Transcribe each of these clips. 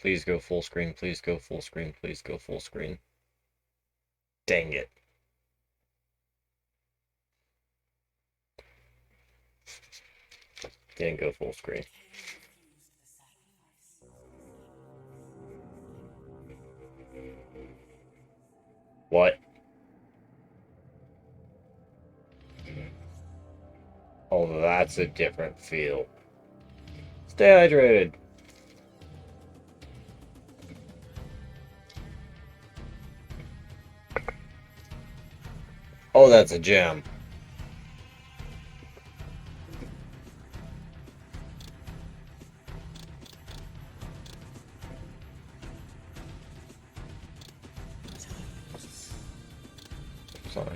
Please go full screen, please go full screen, please go full screen. Dang it. Didn't go full screen. What? Oh, that's a different feel. Stay hydrated. Oh, that's a gem.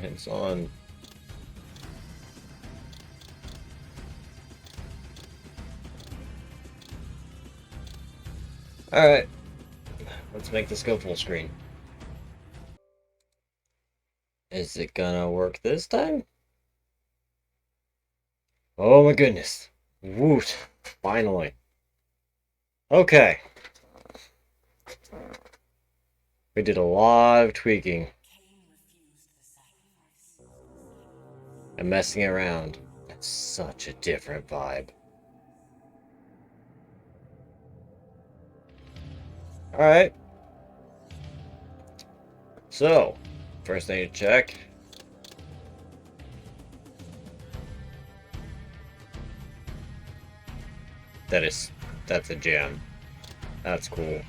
It's on. Alright. Let's make this go full screen. Is it gonna work this time? Oh my goodness. Woot. Finally. Okay. We did a lot of tweaking. And messing around. It's such a different vibe. Alright. So, first thing to check. That's a gem. That's cool.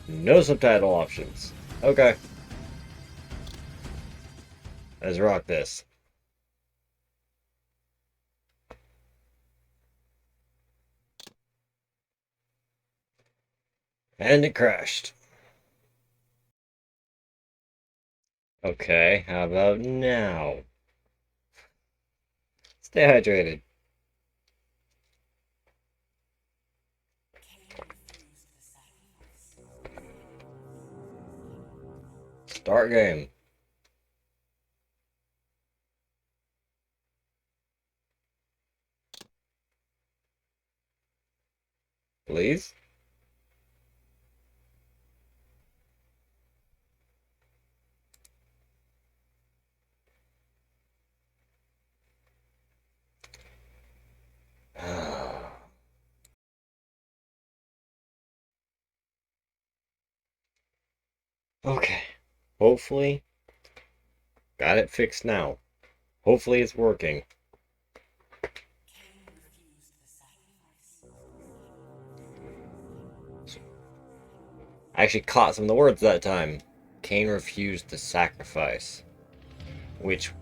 No subtitle options. Okay. Let's rock this. And it crashed. Okay, how about now? Stay hydrated. Start game. Please? Okay. Hopefully, got it fixed now. Hopefully it's working. I actually caught some of the words that time. Kain refused the sacrifice. Which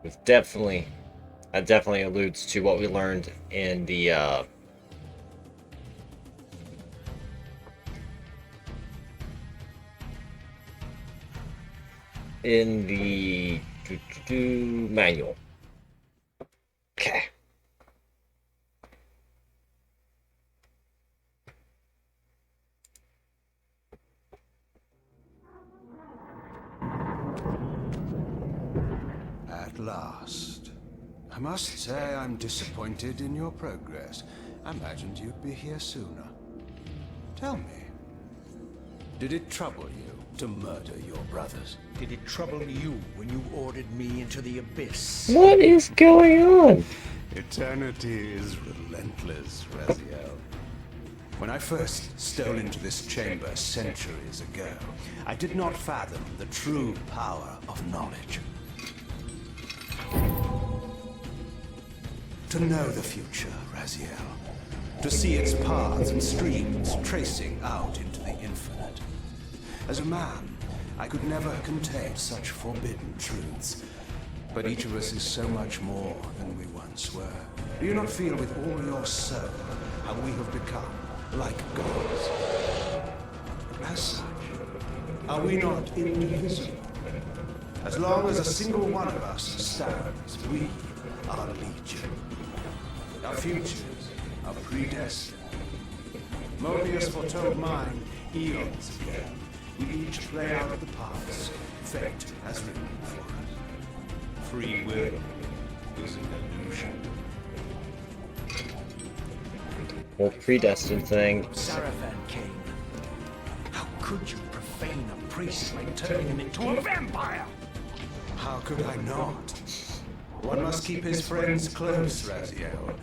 was definitely... That definitely alludes to what we learned in the, manual. Okay. At last. I must say I'm disappointed in your progress. I imagined you'd be here sooner. Tell me, did it trouble you to murder your brothers? Did it trouble you when you ordered me into the abyss? What is going on? Eternity is relentless, Raziel. When I first stole into this chamber centuries ago, I did not fathom the true power of knowledge. To know the future, Raziel. To see its paths and streams tracing out into the infinite. As a man, I could never contain such forbidden truths. But each of us is so much more than we once were. Do you not feel with all your soul how we have become like gods? As such, are we not indivisible? As long as a single one of us stands, we are legion. Our futures are predestined. Mobius foretold mine eons ago. We each play out the parts fate has written for us. Free will is an illusion. Whole predestined thing. Sarafan Kain. How could you profane a priest by turning him into a vampire? How could I not? One must keep his friends close, Raziel,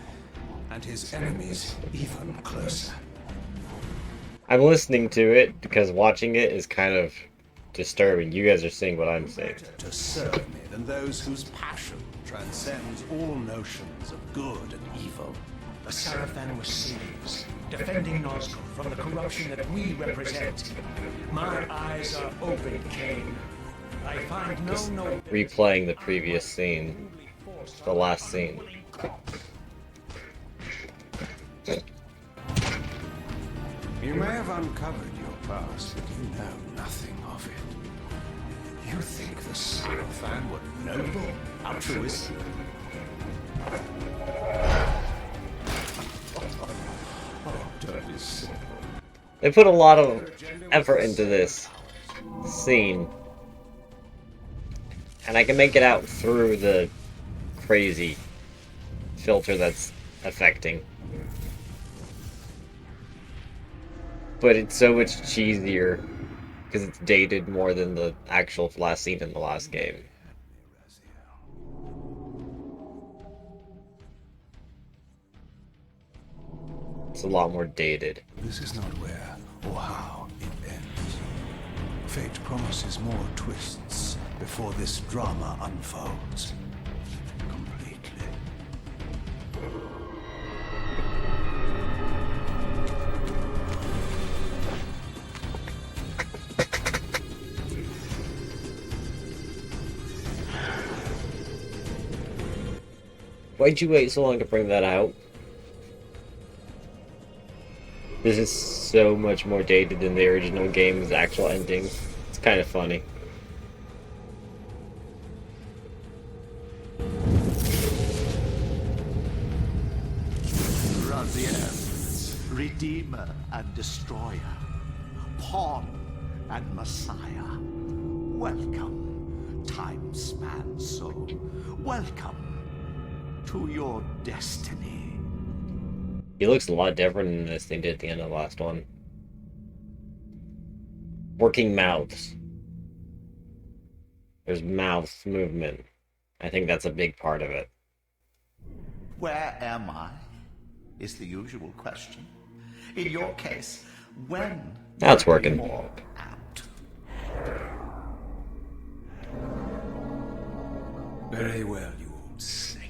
and his enemies even closer. I'm listening to it because watching it is kind of disturbing. You guys are seeing what I'm seeing. Better to serve me than those whose passion transcends all notions of good and evil. The Sarafan were slaves, defending Nazgûl from the corruption that we represent. My eyes are open, Kain. I find no Replaying the previous scene. The last scene. You may have uncovered your past, but you know nothing of it. You think the Sarafan were noble, altruistic? Oh, don't be simple. They put a lot of effort into this scene. And I can make it out through the crazy filter that's affecting. But it's so much cheesier because it's dated more than the actual last scene in the last game. It's a lot more dated. This is not where or how it ends. Fate promises more twists before this drama unfolds completely. Why'd you wait so long to bring that out? This is so much more dated than the original game's actual ending. It's kind of funny. Raziel, Redeemer and Destroyer, Pawn and Messiah. Welcome, time span soul. Welcome to your destiny. He looks a lot different in this than he did at the end of the last one. Working mouths. There's mouth movement. I think that's a big part of it. Where am I? Is the usual question. In your case, when Now it's will be working. more apt? Very well, you old snake.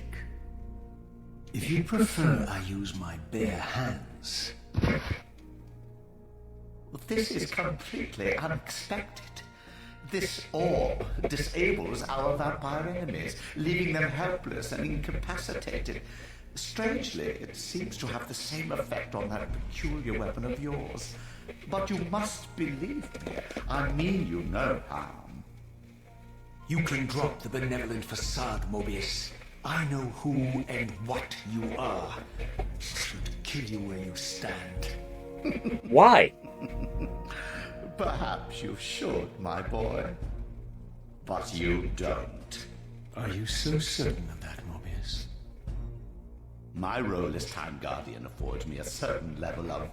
If you prefer I use my bare hands. This is completely unexpected. This orb disables our vampire enemies, leaving them helpless and incapacitated. Strangely, it seems to have the same effect on that peculiar weapon of yours. But you must believe me. I mean you no harm. You can drop the benevolent facade, Mobius. I know who and what you are. Should kill you where you stand. Why? Perhaps you should, my boy. But you don't. Are you so certain of that, Mobius? My role as Time Guardian affords me a certain level of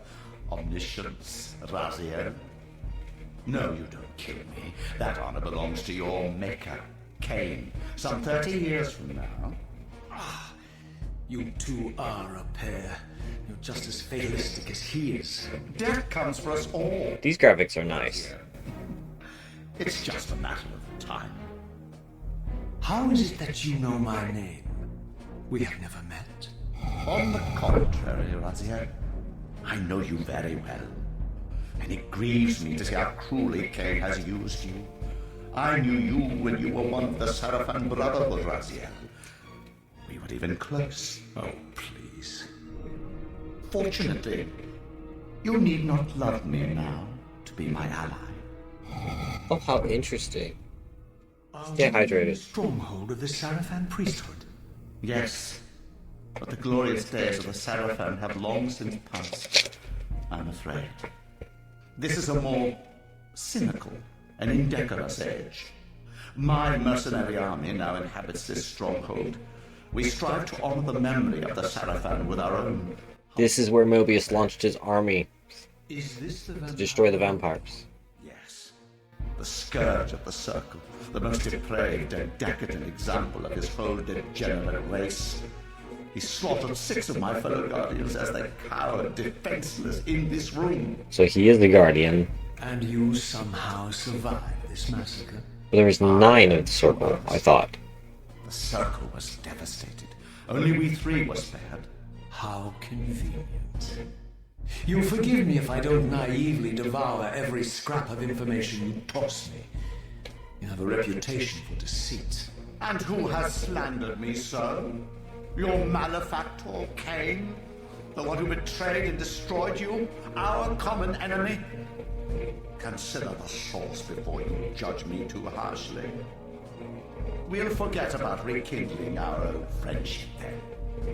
omniscience, Raziel. No, you don't kill me. That honor belongs to your maker, Kain, some 30 years from now. You two are a pair. You're just as fatalistic as he is. Death comes for us all. These graphics are nice. It's just a matter of time. How is it that you know my name? We have never met. On the contrary, Raziel, I know you very well. And it grieves me to see how cruelly Kain has used you. I knew you when you were one of the Sarafan Brotherhood, Raziel. We were even close. Oh, please. Fortunately, you need not love me now to be my ally. Oh, how interesting. Are Stay you hydrated. the stronghold of the Sarafan priesthood? Yes, but the glorious days of the Sarafan have long since passed, I'm afraid. This is a more cynical, and indecorous age. My mercenary army now inhabits this stronghold. We strive to honor the memory of the Sarafan with our own. This is where Mobius launched his army Is this the to destroy the vampires. Yes. The scourge of the Circle, the most depraved and decadent example of his whole degenerate race. He slaughtered 6 of my fellow Guardians as they cowered defenseless in this room. So he is the Guardian. And you somehow survived this massacre? But there was 9 of the Circle, I thought. The Circle was devastated. Only we 3 were spared. How convenient. You'll forgive me if I don't naively devour every scrap of information you toss me. You have a reputation for deceit. And who has slandered me so? Your malefactor, Kain? The one who betrayed and destroyed you? Our common enemy? Consider the source before you judge me too harshly. We'll forget about rekindling our old friendship then.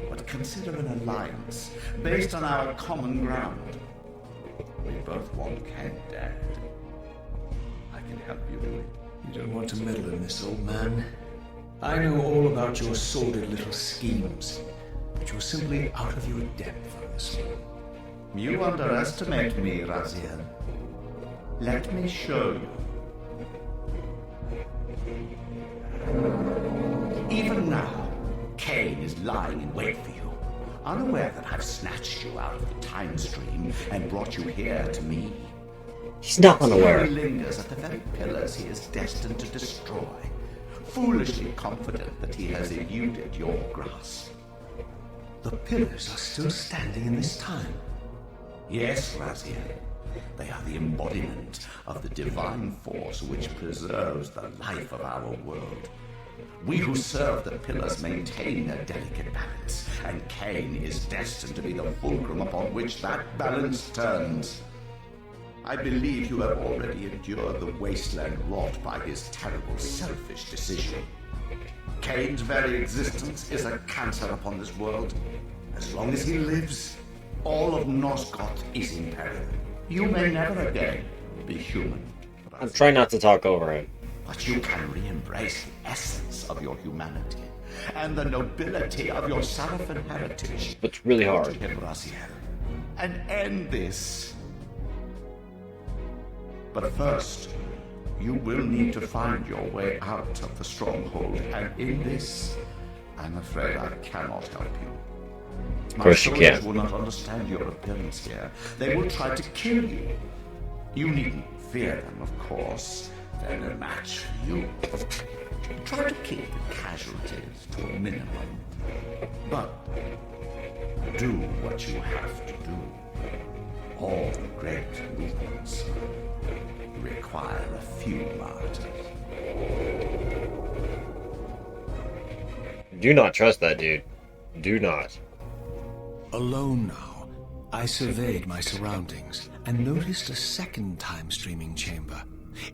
But consider an alliance based on our common ground. We both want Kain dead. I can help you do it. You don't want to meddle in this, old man. I know all about your sordid little schemes, but you're simply out of your depth on this one. You underestimate me, Raziel. Let me show you. Even now, Kain is lying in wait for you, unaware that I've snatched you out of the time stream and brought you here to me. He's not unaware. He lingers at the very pillars he is destined to destroy, foolishly confident that he has eluded your grasp. The pillars are still standing in this time. Yes, Raziel. They are the embodiment of the divine force which preserves the life of our world. We who serve the pillars maintain a delicate balance, and Kain is destined to be the fulcrum upon which that balance turns. I believe you have already endured the wasteland wrought by his terrible selfish decision. Kain's very existence is a cancer upon this world. As long as he lives, all of Nosgoth is in peril. You may never again be human. I'm trying not to talk over him. But you can re-embrace the essence of your humanity and the nobility of your Sarafan heritage. It's really hard. Him, Raziel, and end this. But first, you will need to find your way out of the stronghold, and in this, I'm afraid I cannot help you. Of course you soldiers can. will not understand your appearance here. They will try to kill you. You needn't fear them, of course. They're no match for you. Try to keep the casualties to a minimum. But do what you have to do. All great movements require a few martyrs. Do not trust that dude. Do not. Alone now, I surveyed my surroundings and noticed a second time-streaming chamber.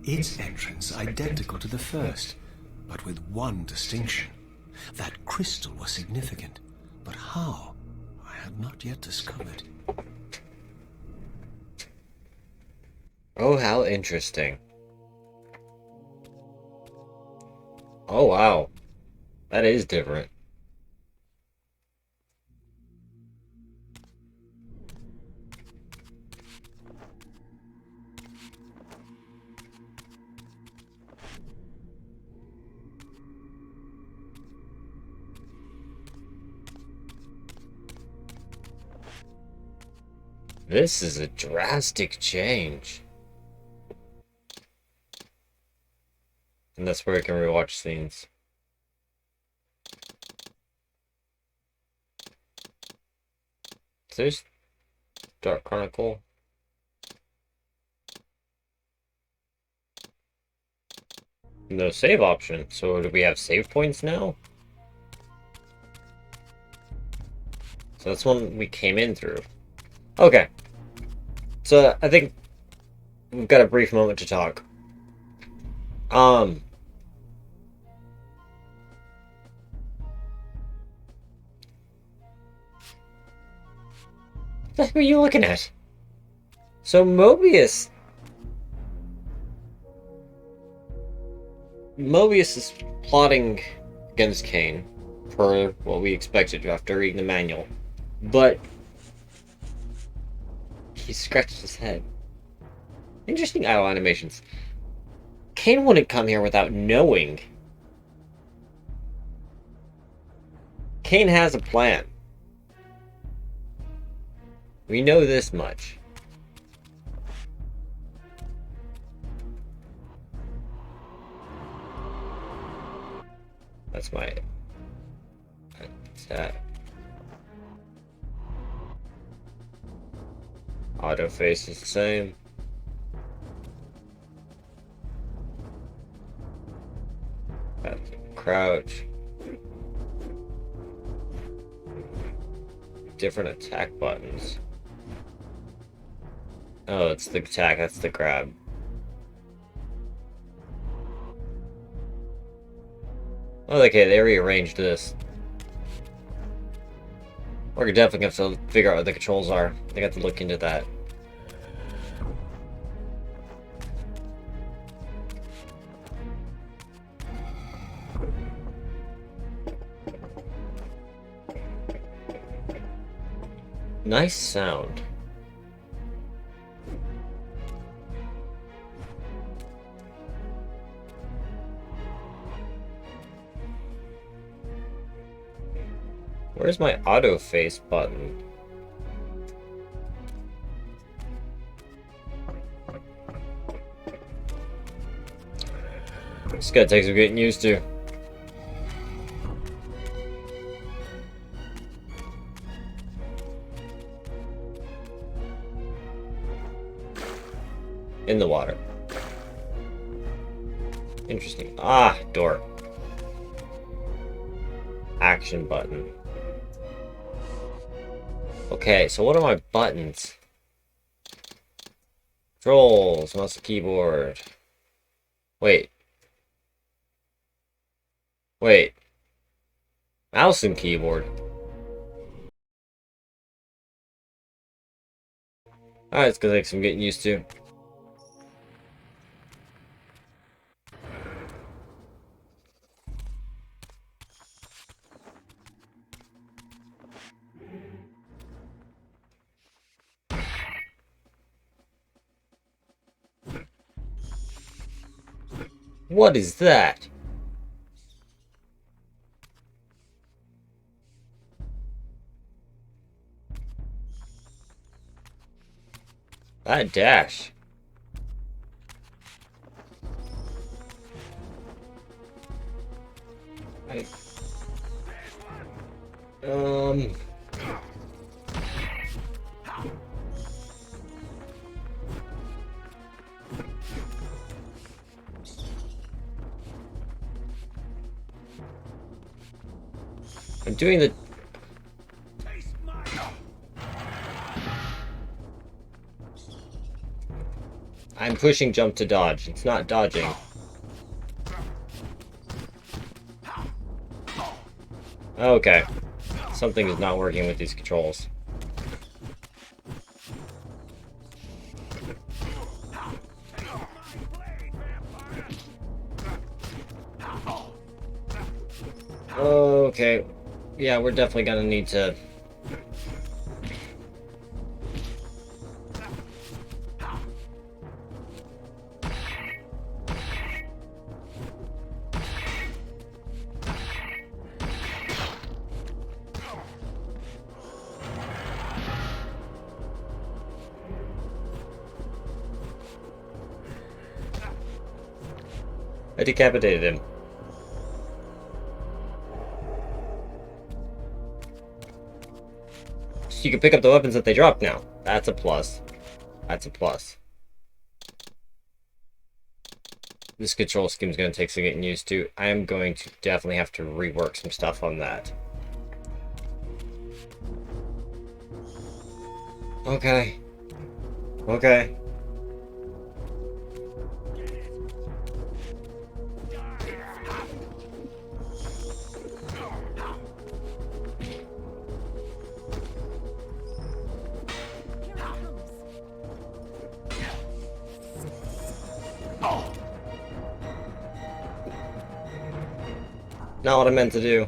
Its entrance identical to the first, but with one distinction. That crystal was significant, but how? I had not yet discovered. Oh, how interesting. Oh, wow. That is different. This is a drastic change. And that's where I can rewatch scenes. There's Dark Chronicle. No save option. So do we have save points now? So that's one we came in through. Okay. So I think we've got a brief moment to talk. What the heck are you looking at? So Mobius Mobius is plotting against Kain, per what we expected after reading the manual. But he scratched his head. Interesting idle animations. Kain wouldn't come here without knowing. Kain has a plan. We know this much. That's my attack. Auto face is the same. That's crouch. Different attack buttons. Oh, it's the attack, that's the grab. Oh, okay, they rearranged this. We're definitely gonna have to figure out what the controls are. I got to look into that. Nice sound. Where's my auto face button? This guy takes some getting used to. In the water. Interesting. Ah, door. Action button. Okay, so what are my buttons? Controls, mouse and keyboard. Wait. Wait. Mouse and keyboard. Alright, it's gonna take some getting used to. What is that? That dash. Um... I'm doing the... I'm pushing jump to dodge. It's not dodging. Okay. Something is not working with these controls. Okay. Yeah, we're definitely gonna need to... I decapitated him. So you can pick up the weapons that they drop now. That's a plus. That's a plus. This control scheme is going to take some getting used to. I am going to definitely have to rework some stuff on that. Okay. Okay. Not what I meant to do.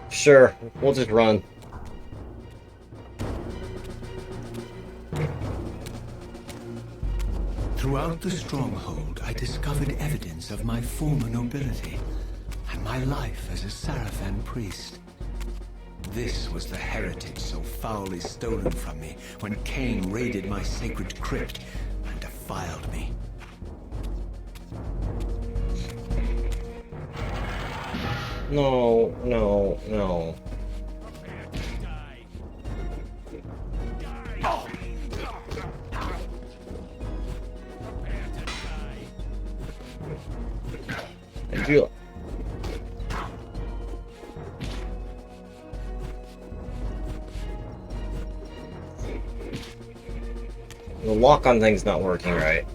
Sure, we'll just run. Throughout the stronghold, I discovered evidence of my former nobility and my life as a Sarafan priest. This was the heritage so foully stolen from me when Kain raided my sacred crypt and defiled me. No, no, no. I do. The lock on thing's not working right.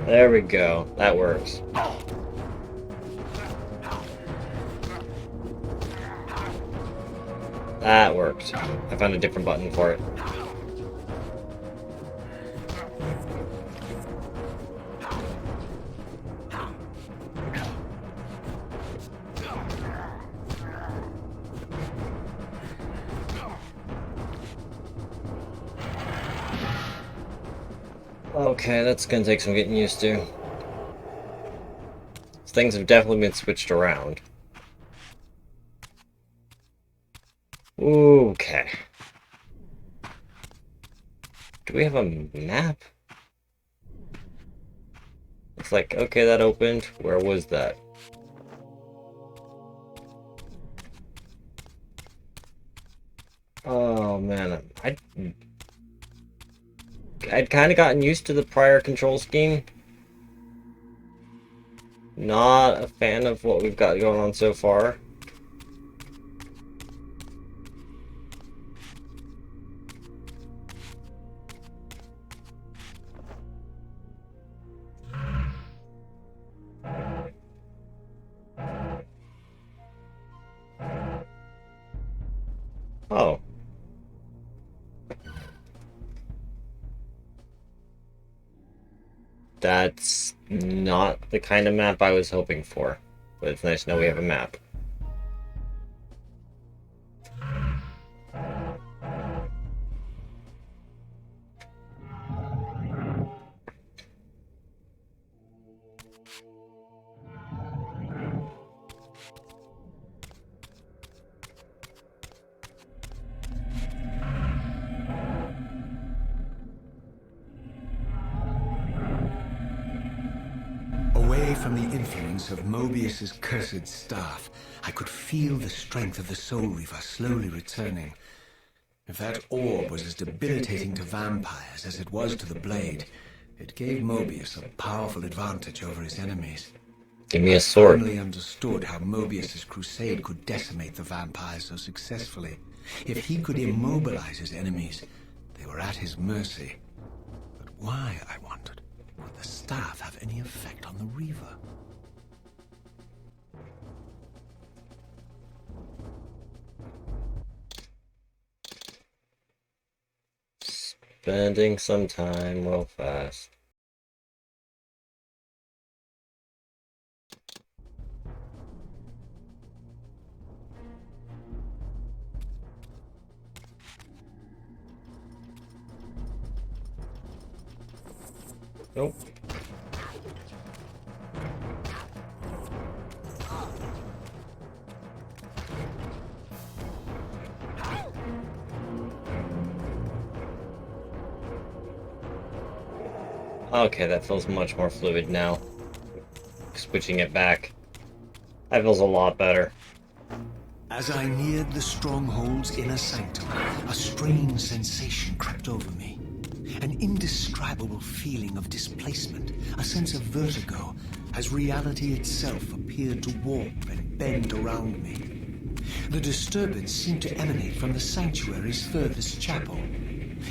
There we go. That works. That worked. I found a different button for it. Okay, that's gonna take some getting used to. Things have definitely been switched around. Okay. Do we have a map? Looks like, okay, that opened. Where was that? Oh man, I'd kind of gotten used to the prior control scheme. Not a fan of what we've got going on so far. Oh. That's not the kind of map I was hoping for, but it's nice to know we have a map. Away from the influence of Mobius's cursed staff, I could feel the strength of the Soul Reaver slowly returning. If that orb was as debilitating to vampires as it was to the blade, it gave Mobius a powerful advantage over his enemies. Give me a sword. I finally understood how Mobius's crusade could decimate the vampires so successfully. If he could immobilize his enemies, they were at his mercy. But why, I wondered, would the staff have any effect on the Reaver? Spending some time real fast. Nope. Okay, that feels much more fluid now. Switching it back. That feels a lot better. As I neared the stronghold's inner sanctum, a strange sensation crept over me. An indescribable feeling of displacement, a sense of vertigo, as reality itself appeared to warp and bend around me. The disturbance seemed to emanate from the sanctuary's furthest chapel.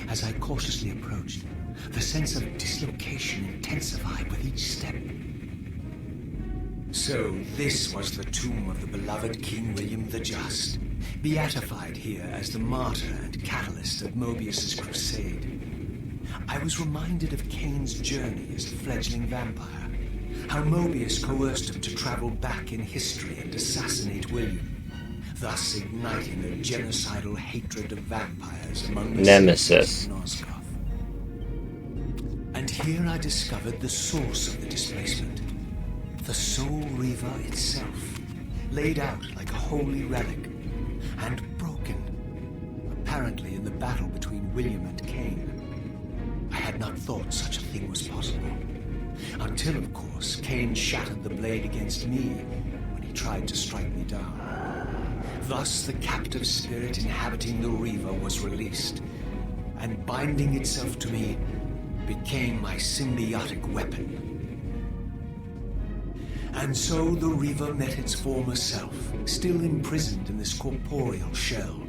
As I cautiously approached, the sense of dislocation intensified with each step. So this was the tomb of the beloved King William the Just, beatified here as the martyr and catalyst of Mobius's crusade. I was reminded of Kain's journey as a fledgling vampire, how Mobius coerced him to travel back in history and assassinate William, thus igniting a genocidal hatred of vampires among the Nemesis. citizens of Nosgoth. And here I discovered the source of the displacement. The Soul Reaver itself, laid out like a holy relic, and broken, apparently in the battle between William and Kain. I had not thought such a thing was possible. Until, of course, Kain shattered the blade against me when he tried to strike me down. Thus, the captive spirit inhabiting the Reaver was released, and binding itself to me became my symbiotic weapon. And so the Reaver met its former self, still imprisoned in this corporeal shell.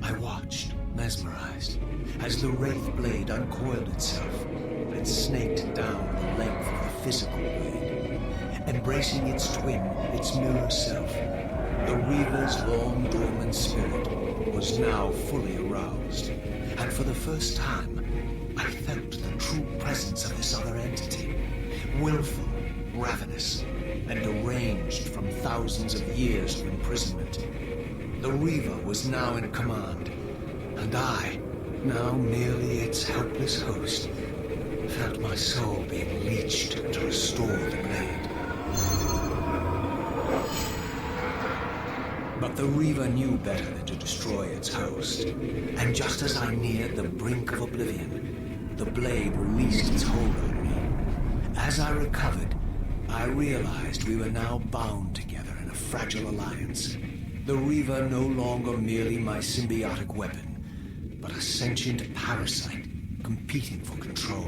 I watched, mesmerized, as the Wraith blade uncoiled itself and snaked down the length of the physical blade, embracing its twin, its mirror self. The Reaver's long dormant spirit was now fully aroused, and for the first time, I felt the true presence of this other entity, willful, ravenous, and deranged from thousands of years of imprisonment. The Reaver was now in command, and I, now merely its helpless host, felt my soul being leached to restore the blade. But the Reaver knew better than to destroy its host, and just as I neared the brink of oblivion, the blade released its hold on me. As I recovered, I realized we were now bound together in a fragile alliance. The Reaver no longer merely my symbiotic weapon, but a sentient parasite competing for control.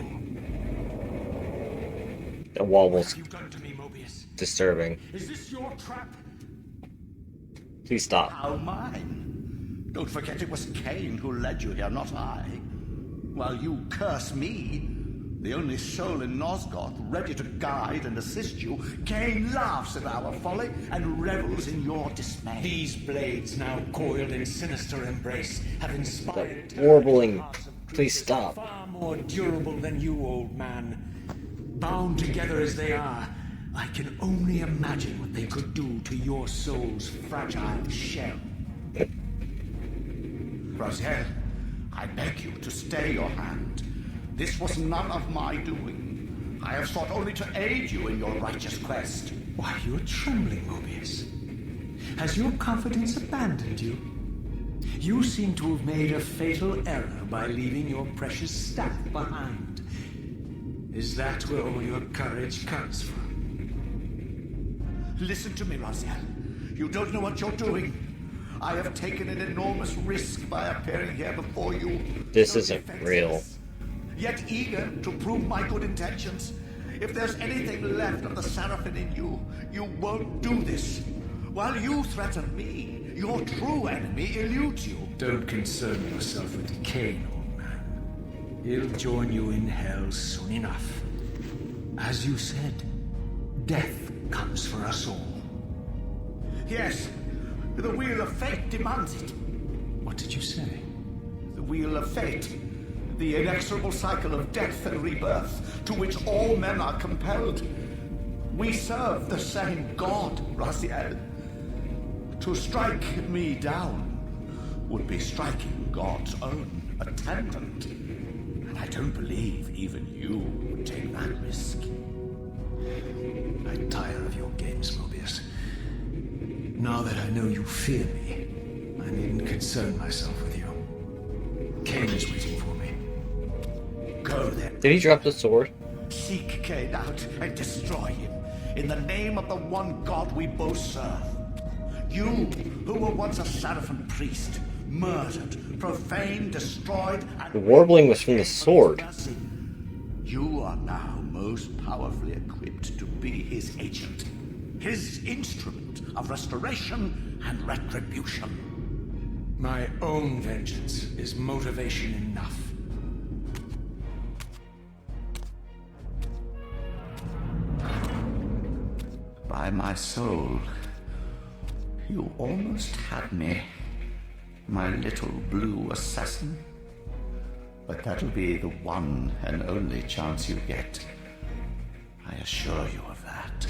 The wall was What have you done to me, Mobius? disturbing. Is this your trap? Please stop. How mine? Don't forget it was Kain who led you here, not I. While you curse me, the only soul in Nosgoth ready to guide and assist you, Kain laughs at our folly and revels in your dismay. These blades, now coiled in sinister embrace, have inspired The warbling. hearts of Please creatures stop. far more durable than you, old man. Bound together as they are, I can only imagine what they could do to your soul's fragile shell. Raziel, I beg you to stay your hand. This was none of my doing. I have sought only to aid you in your righteous quest. Why, you're trembling, Mobius. Has your confidence abandoned you? You seem to have made a fatal error by leaving your precious staff behind. Is that where all your courage comes from? Listen to me, Raziel. You don't know what you're doing. I have taken an enormous risk by appearing here before you. This so isn't defenseless, real. Yet eager to prove my good intentions. If there's anything left of the Seraphim in you, you won't do this. While you threaten me, your true enemy eludes you. Don't concern yourself with Kain, old man. He'll join you in hell soon enough. As you said, death comes for us all. Yes, the wheel of fate demands it. What did you say? The wheel of fate. The inexorable cycle of death and rebirth to which all men are compelled. We serve the same God, Raziel. To strike me down would be striking God's own attendant. And I don't believe even you would take that risk. I tire of your games, Mobius. Now that I know you fear me, I needn't concern myself with you. Kain is waiting for me. Go then. Did he drop the sword? Seek Kain out and destroy him in the name of the one God we both serve. You, who were once a Seraphim priest, murdered, profaned, destroyed, and The warbling was from the sword. You are now most powerfully equipped to be his agent, his instrument of restoration and retribution. My own vengeance is motivation enough. by my soul. You almost had me, my little blue assassin. But that'll be the one and only chance you get. I assure you of that.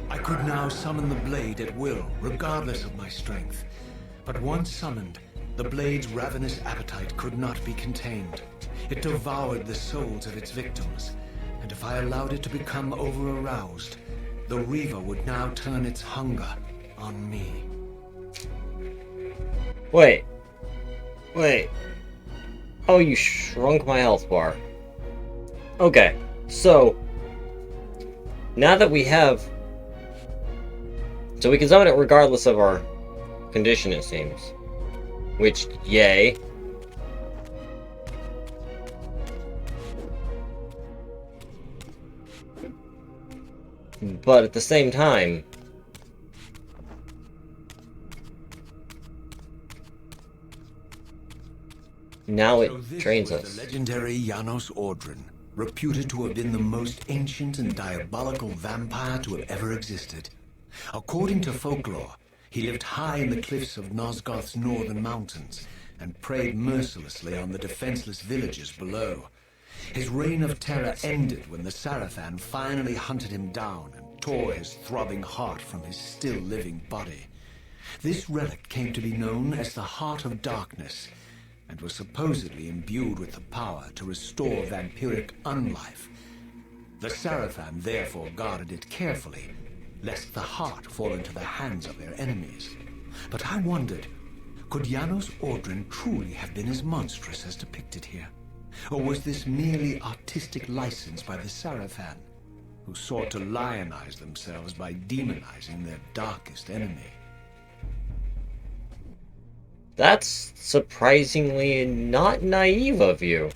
I could now summon the blade at will, regardless of my strength. But once summoned, the blade's ravenous appetite could not be contained. It devoured the souls of its victims, and if I allowed it to become over-aroused, the Reaver would now turn its hunger on me. Wait. Oh, you shrunk my health bar. Okay, so now that we have... So we can summon it regardless of our condition, it seems. Which, yay. But at the same time... Now it trains us. The legendary Janos Ordren, reputed to have been the most ancient and diabolical vampire to have ever existed. According to folklore, he lived high in the cliffs of Nosgoth's northern mountains and preyed mercilessly on the defenseless villagers below. His reign of terror ended when the Sarafan finally hunted him down and tore his throbbing heart from his still-living body. This relic came to be known as the Heart of Darkness, and was supposedly imbued with the power to restore vampiric unlife. The Sarafan therefore guarded it carefully, lest the heart fall into the hands of their enemies. But I wondered, could Janos Ordren truly have been as monstrous as depicted here? Or was this merely artistic license by the Sarafan, who sought to lionize themselves by demonizing their darkest enemy? That's surprisingly not naive of you.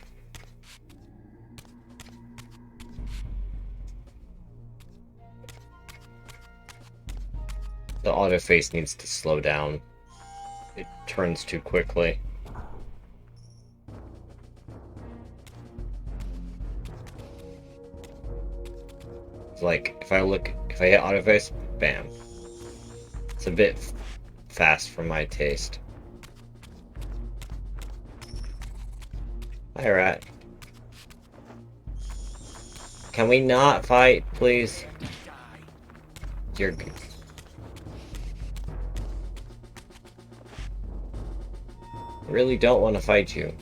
The autoface needs to slow down. It turns too quickly. It's like, if I hit autoface, bam. It's a bit fast for my taste. Hi, rat. Can we not fight, please? You're... I really don't want to fight you.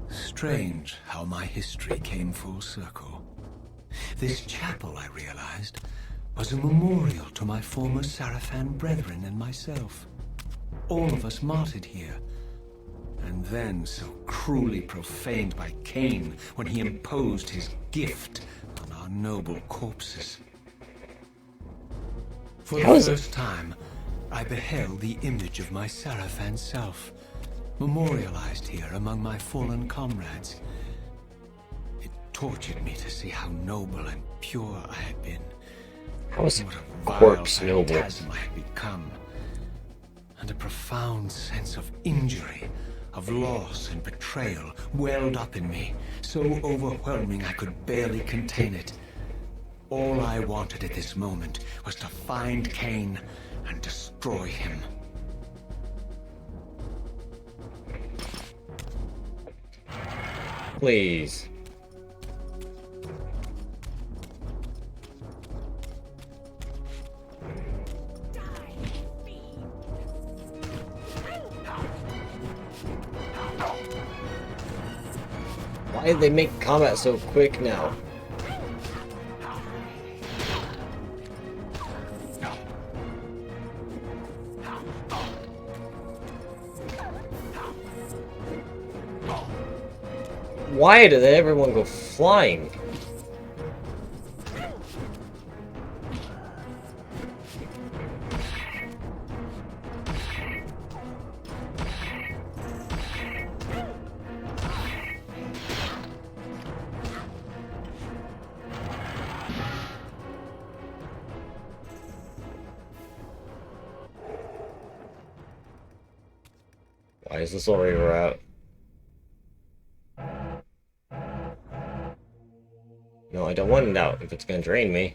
Strange how my history came full circle. This chapel, I realized, was a memorial to my former Sarafan brethren and myself. All of us martyred here, and then so cruelly profaned by Kain when he imposed his gift on our noble corpses. For the first time, I beheld the image of my Sarafan self, memorialized here among my fallen comrades. It tortured me to see how noble and pure I had been. How was What a corpse vile noble? phantasm I had become. And a profound sense of injury, of loss and betrayal welled up in me, so overwhelming I could barely contain it. All I wanted at this moment was to find Kain and destroy him. Please. Why did they make combat so quick now? Why did everyone go flying? Why is the Soul Reaver out? No, I don't want it out if it's gonna drain me.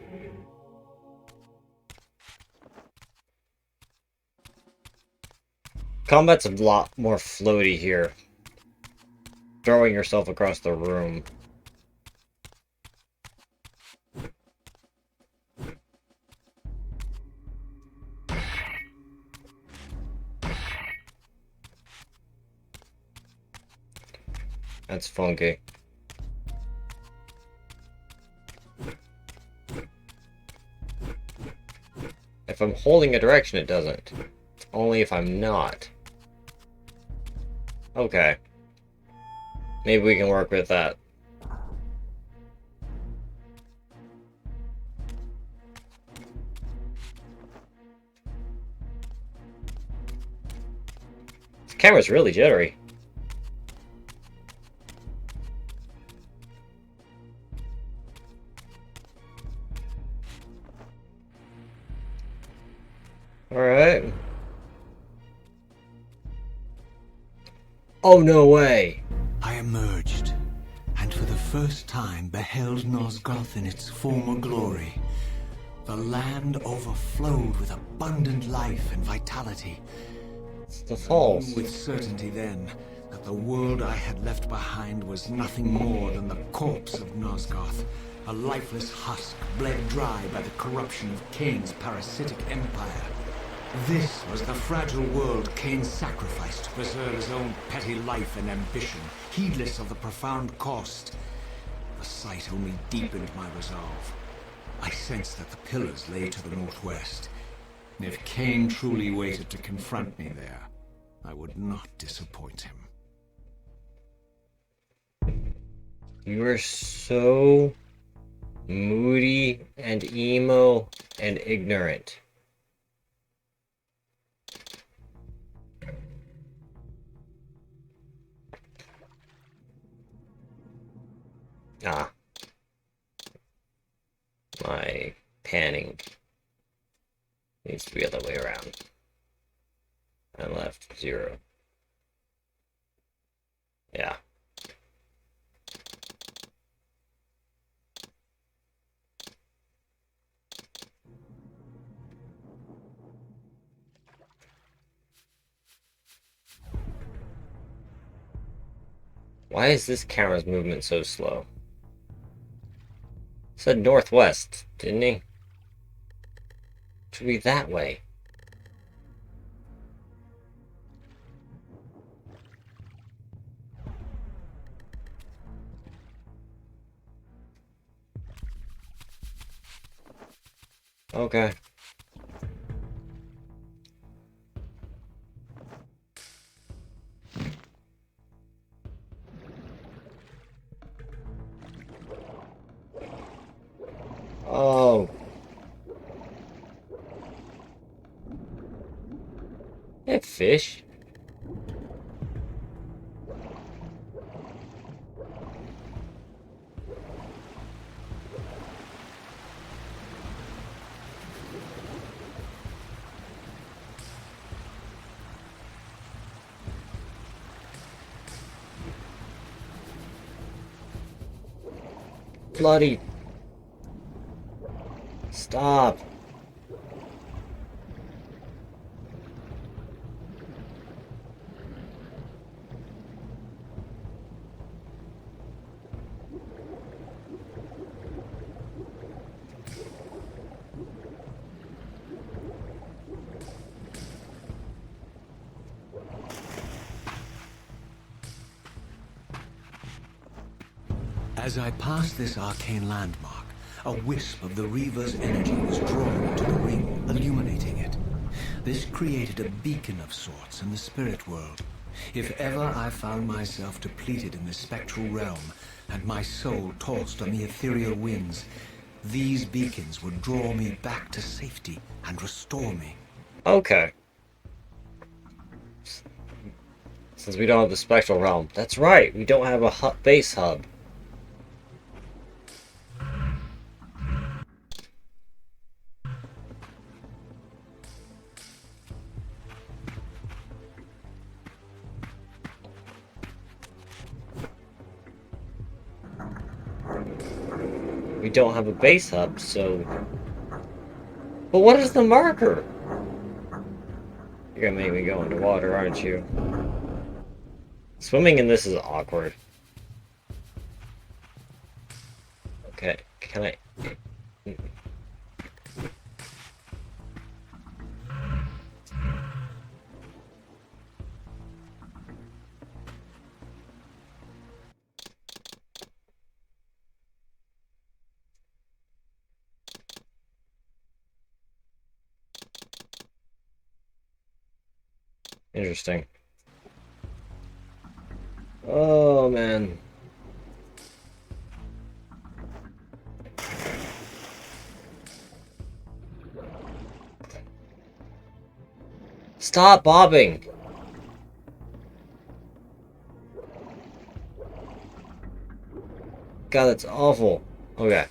Combat's a lot more floaty here. Throwing yourself across the room. That's funky. If I'm holding a direction, it doesn't. It's only if I'm not. Okay. Maybe we can work with that. This camera's really jittery. Alright. Oh, no way! I emerged, and for the first time beheld Nosgoth in its former glory. The land overflowed with abundant life and vitality. It's the falls. With certainty then that the world I had left behind was nothing more than the corpse of Nosgoth, a lifeless husk bled dry by the corruption of Kain's parasitic empire. This was the fragile world Kain sacrificed to preserve his own petty life and ambition, heedless of the profound cost. The sight only deepened my resolve. I sensed that the pillars lay to the northwest. If Kain truly waited to confront me there, I would not disappoint him. You are so moody and emo and ignorant. Ah. My panning needs to be the other way around. I left 0. Yeah. Why is this camera's movement so slow? Said northwest, didn't he? Should be that way. Okay. Oh. That fish. Bloody. Stop. As I passed this arcane landmark, a wisp of the Reaver's energy was drawn into the ring, illuminating it. This created a beacon of sorts in the spirit world. If ever I found myself depleted in the spectral realm, and my soul tossed on the ethereal winds, these beacons would draw me back to safety and restore me. Okay. Since we don't have the spectral realm. That's right, we don't have a base hub. we don't have a base hub, so... But what is the marker? You're gonna make me go underwater, aren't you? Swimming in this is awkward. Okay, can I... Interesting. Oh, man. Stop bobbing! God, that's awful. Okay.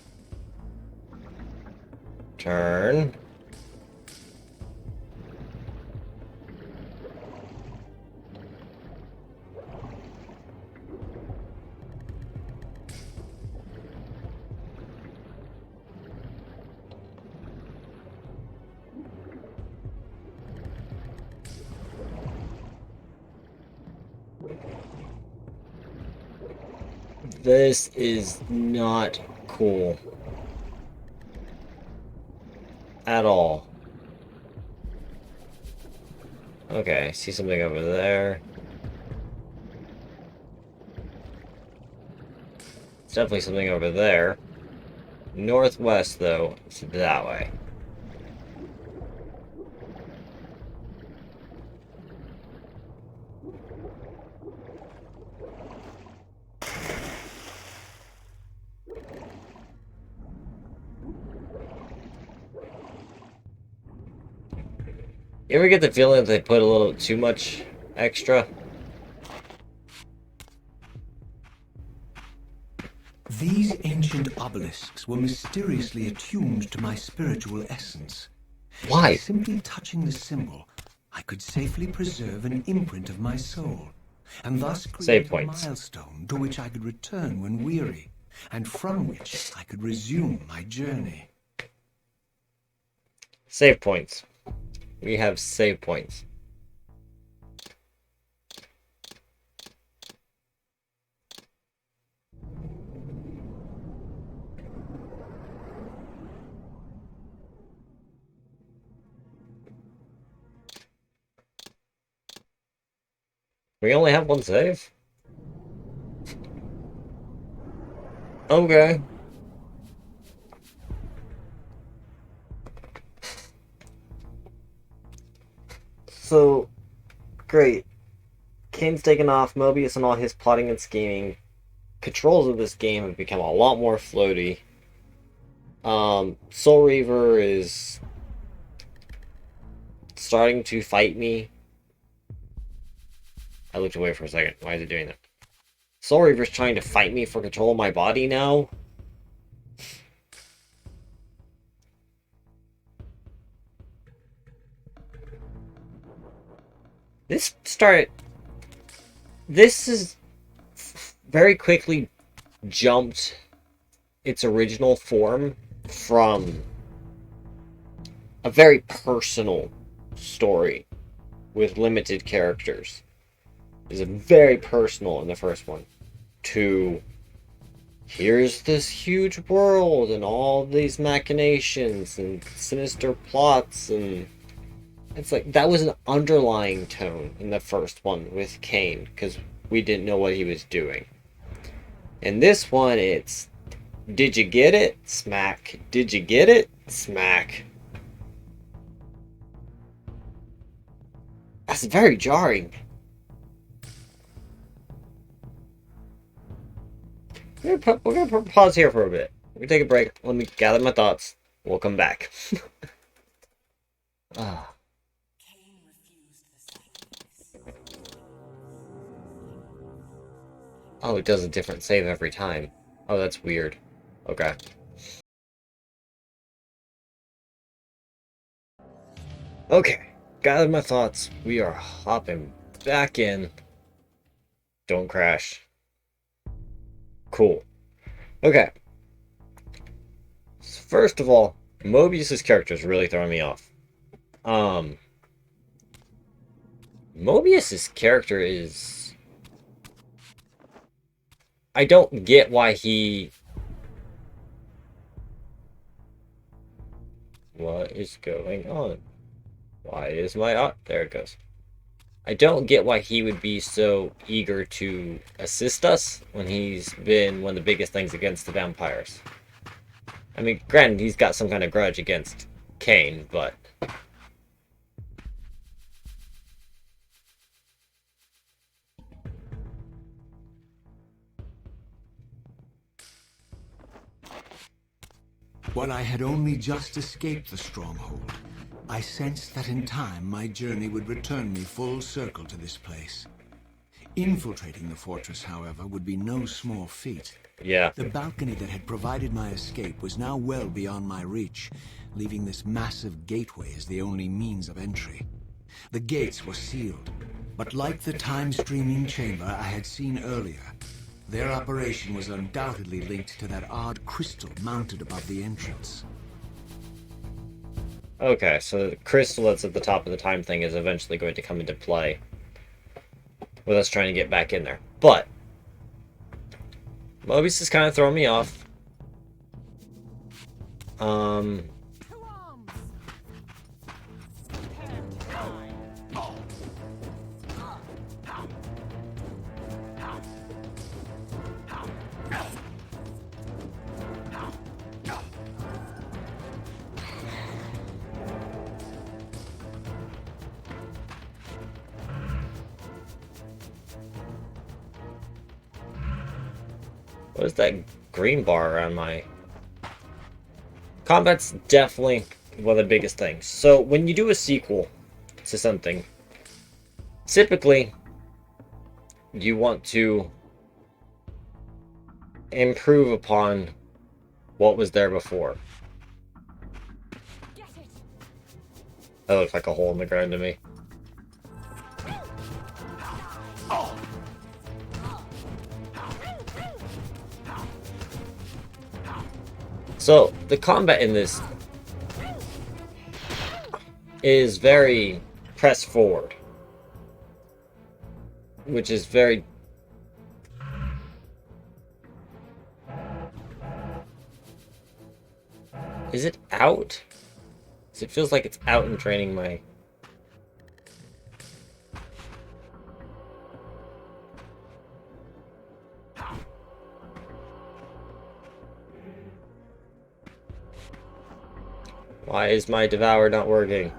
Turn. This is not cool. At all. Okay, I see something over there. It's definitely something over there. Northwest, though, it's that way. You ever get the feeling that they put a little too much extra? These ancient obelisks were mysteriously attuned to my spiritual essence. Why? By simply touching the symbol, I could safely preserve an imprint of my soul, and thus Save create a points. milestone to which I could return when weary, and from which I could resume my journey. Save points. We have save points. We only have one save? Okay. So, great. Kain's taken off, Mobius and all his plotting and scheming. Controls of this game have become a lot more floaty. Soul Reaver is starting to fight me. I looked away for a second. Why is it doing that? Soul Reaver's trying to fight me for control of my body now. This is very quickly jumped its original form from a very personal story with limited characters. Is very personal in the first one, to here's this huge world and all these machinations and sinister plots, and it's like that was an underlying tone in the first one with Kain because we didn't know what he was doing. In this one, it's did you get it? Smack. Did you get it? Smack. That's very jarring. We're gonna pause here for a bit. We're gonna take a break. Let me gather my thoughts. We'll come back. Ah. Oh, it does a different save every time. Oh, that's weird. Okay. Okay. Gathered my thoughts. We are hopping back in. Don't crash. Cool. Okay. First of all, Mobius's character is really throwing me off. Mobius's character is... I don't get why he... What is going on? Why is my... Oh, there it goes. I don't get why he would be so eager to assist us when he's been one of the biggest things against the vampires. I mean, granted, he's got some kind of grudge against Kain, but... While I had only just escaped the stronghold, I sensed that in time my journey would return me full circle to this place. Infiltrating the fortress, however, would be no small feat. Yeah. The balcony that had provided my escape was now well beyond my reach, leaving this massive gateway as the only means of entry. The gates were sealed, but like the time-streaming chamber I had seen earlier, their operation was undoubtedly linked to that odd crystal mounted above the entrance. Okay, so the crystal that's at the top of the time thing is eventually going to come into play with us trying to get back in there. But Mobius is kind of throwing me off. What is that green bar around my... Combat's definitely one of the biggest things. So when you do a sequel to something, typically you want to improve upon what was there before. That looks like a hole in the ground to me. So, the combat in this is very press forward, which is very... Is it out? 'Cause it feels like it's out and training my... Why is my Devour not working?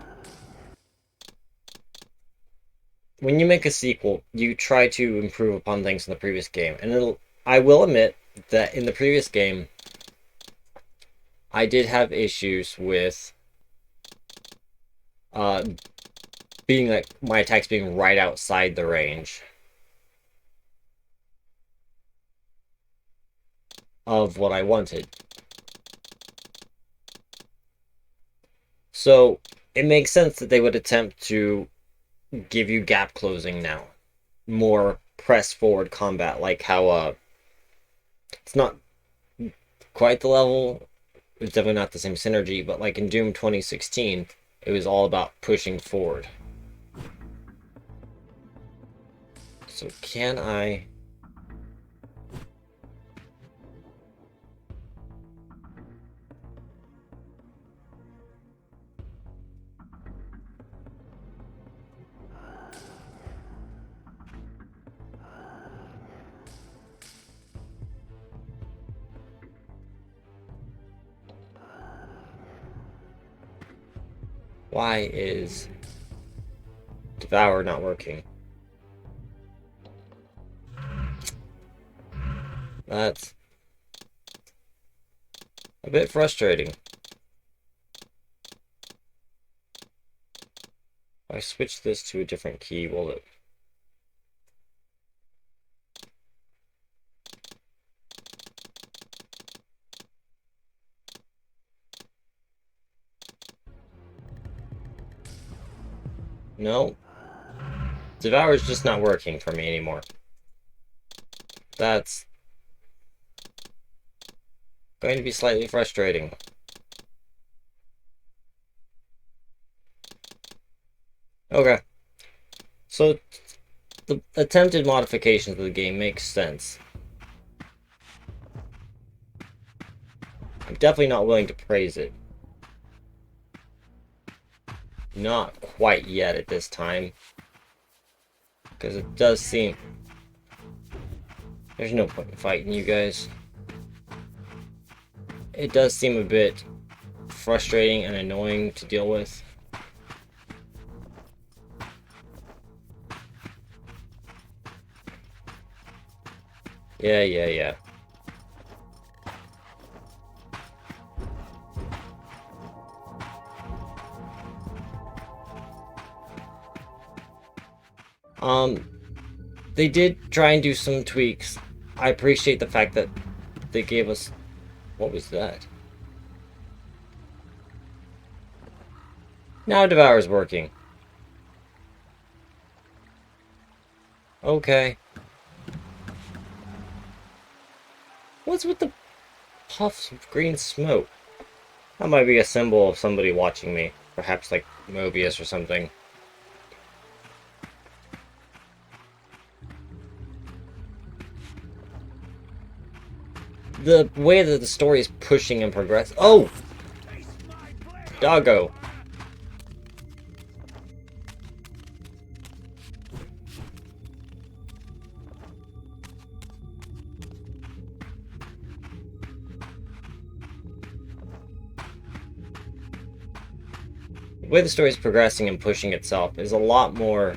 When you make a sequel, you try to improve upon things in the previous game. And I will admit that in the previous game, I did have issues with being like my attacks being right outside the range of what I wanted. So it makes sense that they would attempt to give you gap closing now. More press forward combat, like how it's not quite the level, it's definitely not the same synergy, but like in Doom 2016, it was all about pushing forward. So can I... Why is Devour not working? That's a bit frustrating. If I switch this to a different key, will it... No. Devour is just not working for me anymore. That's going to be slightly frustrating. Okay. So, the attempted modifications of the game makes sense. I'm definitely not willing to praise it. Not quite yet at this time. Because it does seem... There's no point in fighting you guys. It does seem a bit frustrating and annoying to deal with. Yeah. They did try and do some tweaks. I appreciate the fact that they gave us... What was that? Now Devour's working. Okay. What's with the puffs of green smoke? That might be a symbol of somebody watching me. Perhaps like Mobius or something. The way that the story is pushing and progress. Oh! Doggo. The way the story is progressing and pushing itself is a lot more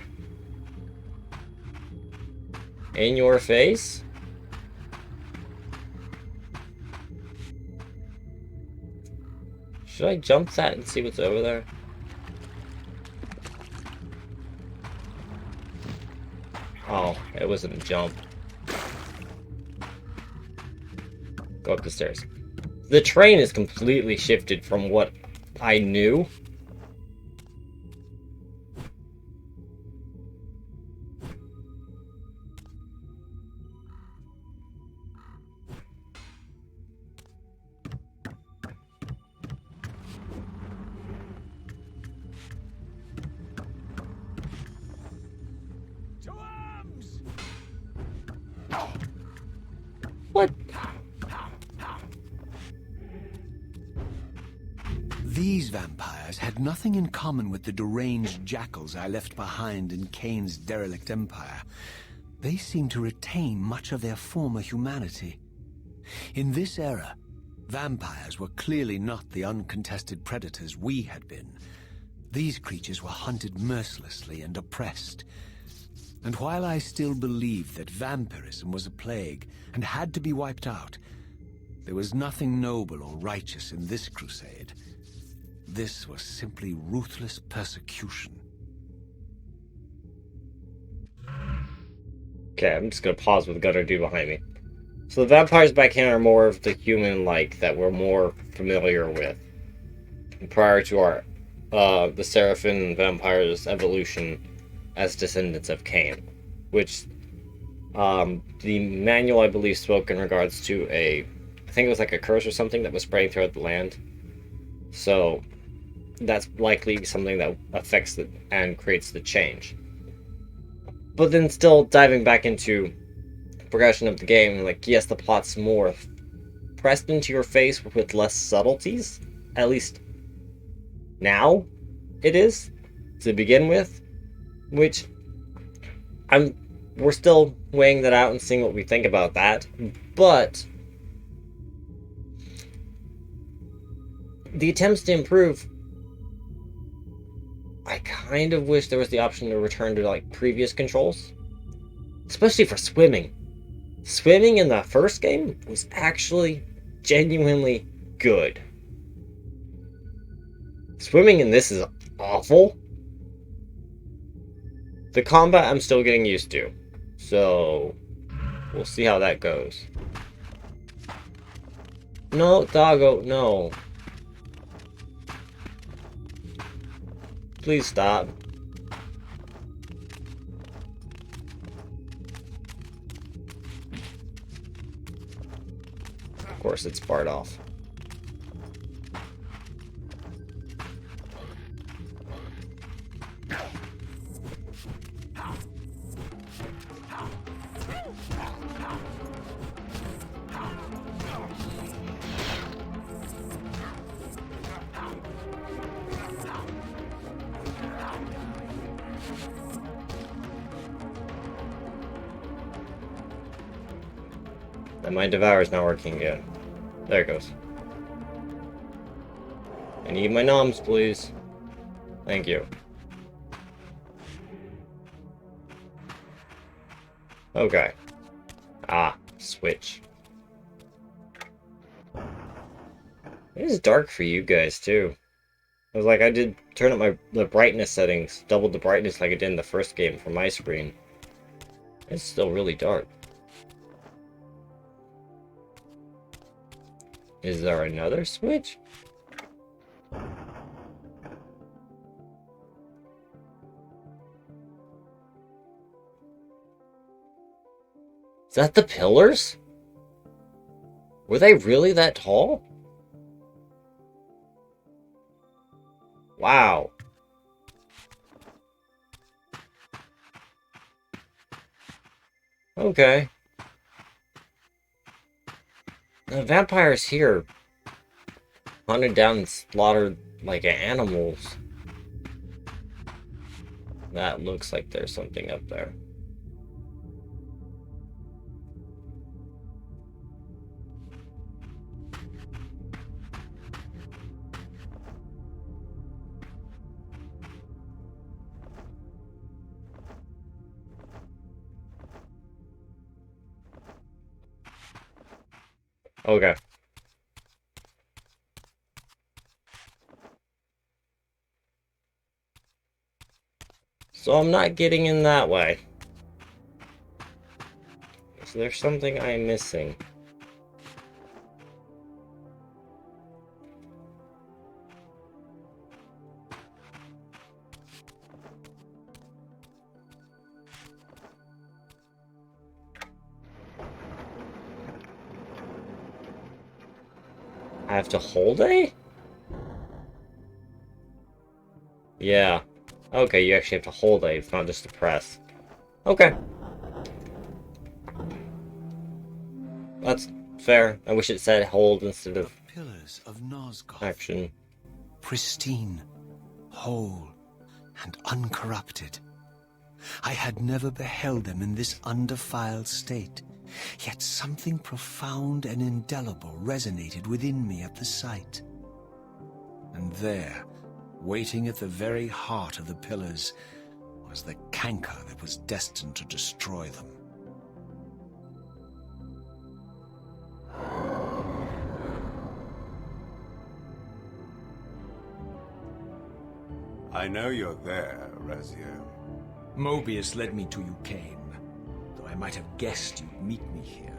in your face. Should I jump that and see what's over there? Oh, it wasn't a jump. Go up the stairs. The train is completely shifted from what I knew. What? These vampires had nothing in common with the deranged jackals I left behind in Kain's derelict empire. They seemed to retain much of their former humanity. In this era, vampires were clearly not the uncontested predators we had been. These creatures were hunted mercilessly and oppressed. And while I still believed that vampirism was a plague and had to be wiped out, there was nothing noble or righteous in this crusade. This was simply ruthless persecution. Okay, I'm just gonna pause with Gunner Do behind me. So the vampires back in are more of the human-like that we're more familiar with. Prior to our, the Seraphim vampires' evolution as descendants of Kain. Which, the manual, I believe, spoke in regards to I think it was like a curse or something that was spreading throughout the land. So, that's likely something that affects it and creates the change. But then still diving back into the progression of the game, like, yes, the plot's more pressed into your face with less subtleties. At least now it is, to begin with. Which, we're still weighing that out and seeing what we think about that. But the attempts to improve, I kind of wish there was the option to return to like previous controls, especially for swimming. Swimming in the first game was actually genuinely good. Swimming in this is awful. The combat I'm still getting used to, so we'll see how that goes. No, doggo, no. Please stop. Of course, it's barred off. And my devour's not working again. There it goes. I need my noms, please. Thank you. Okay. Ah, switch. It is dark for you guys, too. It was like I did turn up the brightness settings, doubled the brightness like I did in the first game for my screen. It's still really dark. Is there another switch? Is that the pillars? Were they really that tall? Wow. Okay. The vampires here hunted down and slaughtered like animals. That looks like there's something up there. Okay. So I'm not getting in that way. So there's something I'm missing. I have to hold A? Yeah. Okay, you actually have to hold A, it's not just to press. Okay. That's fair. I wish it said hold instead of Pillars of Nosgoth. action. Pristine, whole, and uncorrupted. I had never beheld them in this undefiled state, yet something profound and indelible resonated within me at the sight. And there, waiting at the very heart of the pillars, was the canker that was destined to destroy them. I know you're there, Raziel. Mobius led me to you, Kain. Though I might have guessed you'd meet me here.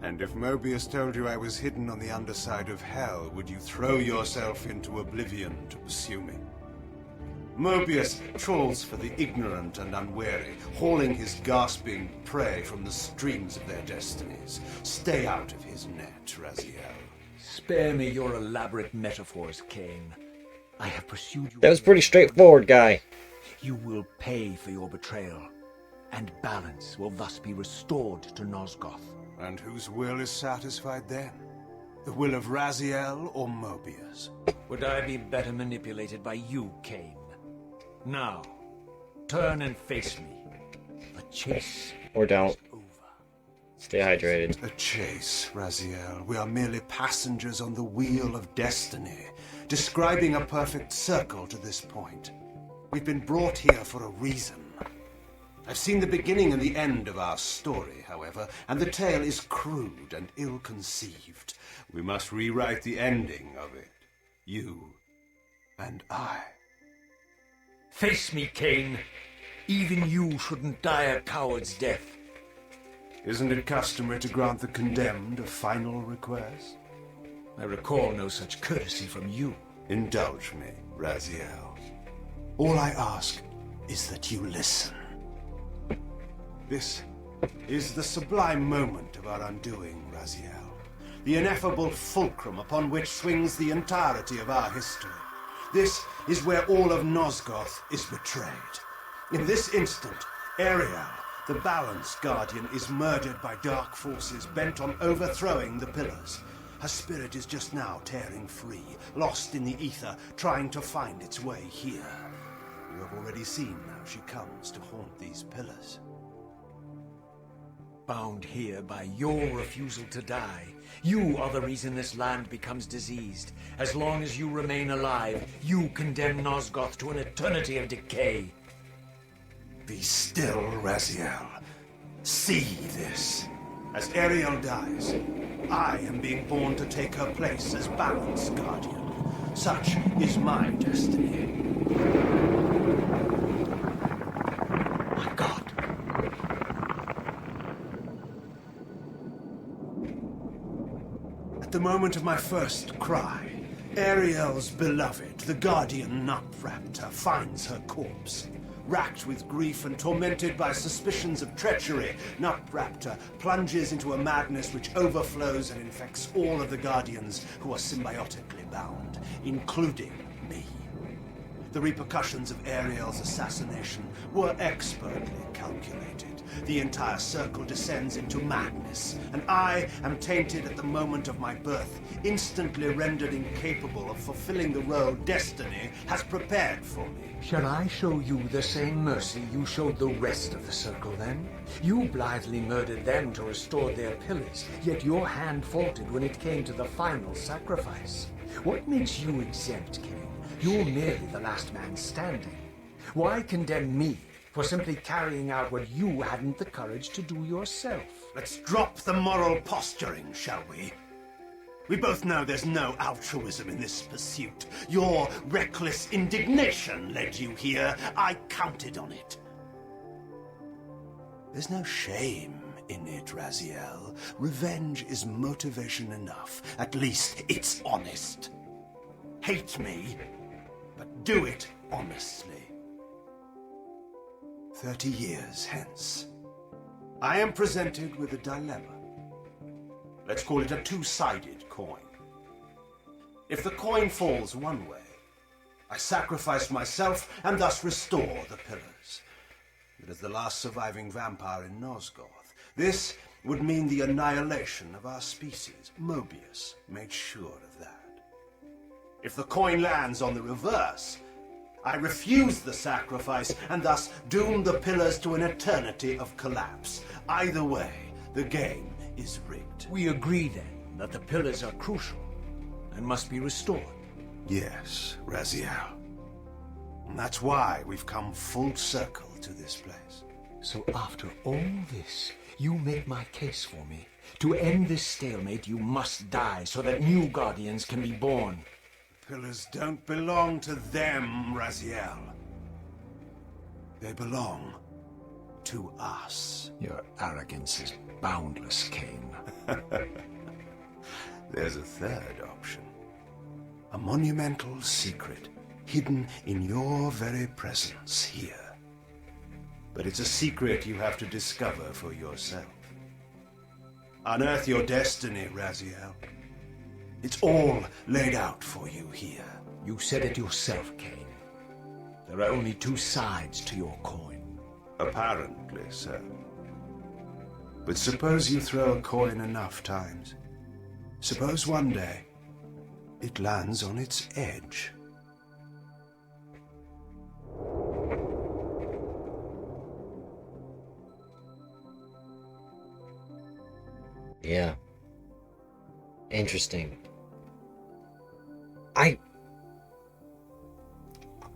And if Mobius told you I was hidden on the underside of hell, would you throw yourself into oblivion to pursue me? Mobius trawls for the ignorant and unwary, hauling his gasping prey from the streams of their destinies. Stay out of his net, Raziel. Spare me your elaborate metaphors, Kain. I have pursued you. That was pretty straightforward, guy. You will pay for your betrayal, and balance will thus be restored to Nosgoth. And whose will is satisfied then? The will of Raziel or Mobius? Would I be better manipulated by you, Kain? Now, turn and face me. The chase Or don't. is over. Stay hydrated. A chase, Raziel. We are merely passengers on the wheel of destiny, describing a perfect circle to this point. We've been brought here for a reason. I've seen the beginning and the end of our story, however, and the tale is crude and ill-conceived. We must rewrite the ending of it. You and I. Face me, Kain. Even you shouldn't die a coward's death. Isn't it customary to grant the condemned a final request? I recall no such courtesy from you. Indulge me, Raziel. All I ask is that you listen. This is the sublime moment of our undoing, Raziel. The ineffable fulcrum upon which swings the entirety of our history. This is where all of Nosgoth is betrayed. In this instant, Ariel, the Balance Guardian, is murdered by dark forces bent on overthrowing the pillars. Her spirit is just now tearing free, lost in the ether, trying to find its way here. You have already seen how she comes to haunt these pillars. bound here by your refusal to die. You are the reason this land becomes diseased. As long as you remain alive, you condemn Nosgoth to an eternity of decay. Be still, Raziel. See this. As Ariel dies, I am being born to take her place as Balance Guardian. Such is my destiny. My God. At the moment of my first cry, Ariel's beloved, the Guardian Nutraptor, finds her corpse. Racked with grief and tormented by suspicions of treachery, Nutraptor plunges into a madness which overflows and infects all of the Guardians who are symbiotically bound, including me. The repercussions of Ariel's assassination were expertly calculated. The entire circle descends into madness, and I am tainted at the moment of my birth, instantly rendered incapable of fulfilling the role destiny has prepared for me. Shall I show you the same mercy you showed the rest of the circle then? You blithely murdered them to restore their pillars, yet your hand faltered when it came to the final sacrifice. What makes you exempt, Kain? You're merely the last man standing. Why condemn me for simply carrying out what you hadn't the courage to do yourself? Let's drop the moral posturing, shall we? We both know there's no altruism in this pursuit. Your reckless indignation led you here. I counted on it. There's no shame in it, Raziel. Revenge is motivation enough. At least it's honest. Hate me, but do it honestly. 30 years hence, I am presented with a dilemma. Let's call it a two-sided coin. If the coin falls one way, I sacrifice myself and thus restore the pillars. But as the last surviving vampire in Nosgoth, this would mean the annihilation of our species. Mobius made sure of that. If the coin lands on the reverse, I refuse the sacrifice and thus doom the pillars to an eternity of collapse. Either way, the game is rigged. We agree then that the pillars are crucial and must be restored. Yes, Raziel. And that's why we've come full circle to this place. So after all this, you make my case for me. To end this stalemate, you must die so that new Guardians can be born. Pillars don't belong to them, Raziel. They belong to us. Your arrogance is boundless, Kain. There's a third option. A monumental secret hidden in your very presence here. But it's a secret you have to discover for yourself. Unearth your destiny, Raziel. It's all laid out for you here. You said it yourself, Kain. There are only two sides to your coin. Apparently so. But suppose you throw a coin enough times. Suppose one day it lands on its edge. Yeah. Interesting.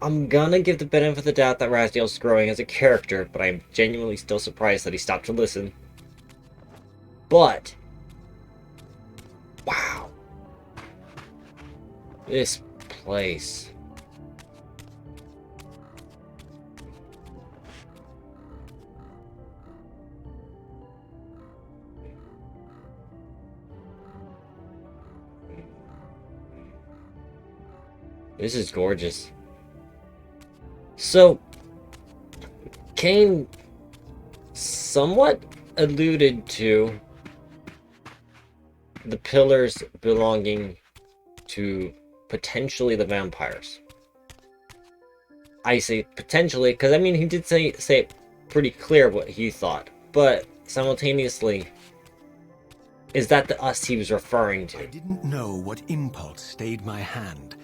I'm gonna give the benefit of the doubt that Raziel's growing as a character, but I'm genuinely still surprised that he stopped to listen. But wow. This place. This is gorgeous. So, Kain somewhat alluded to the pillars belonging to potentially the vampires. I say potentially because I mean he did say it pretty clear what he thought, but simultaneously, is that the us he was referring to? I didn't know what impulse stayed my hand,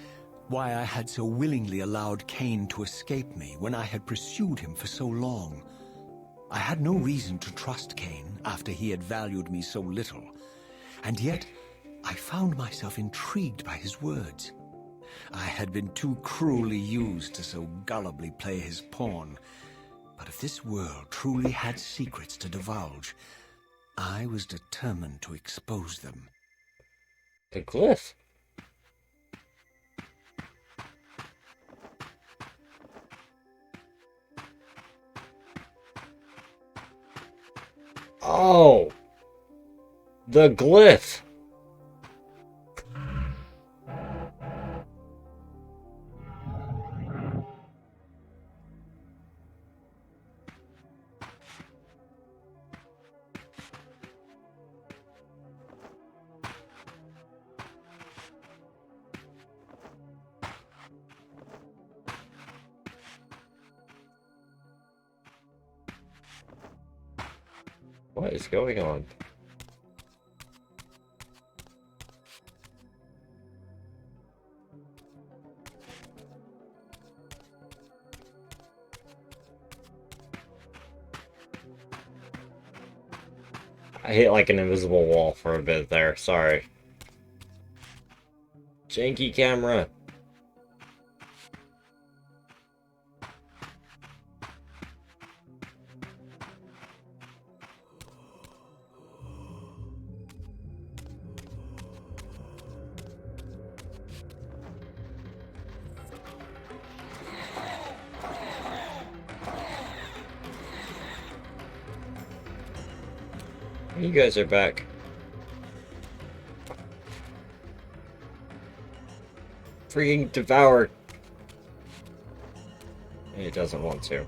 why I had so willingly allowed Kain to escape me when I had pursued him for so long. I had no reason to trust Kain after he had valued me so little, and yet I found myself intrigued by his words. I had been too cruelly used to so gullibly play his pawn, but if this world truly had secrets to divulge, I was determined to expose them. The glyph. Oh! The glyph! What is going on? I hit like an invisible wall for a bit there, sorry. Janky camera. You guys are back. Freaking devour. It doesn't want to.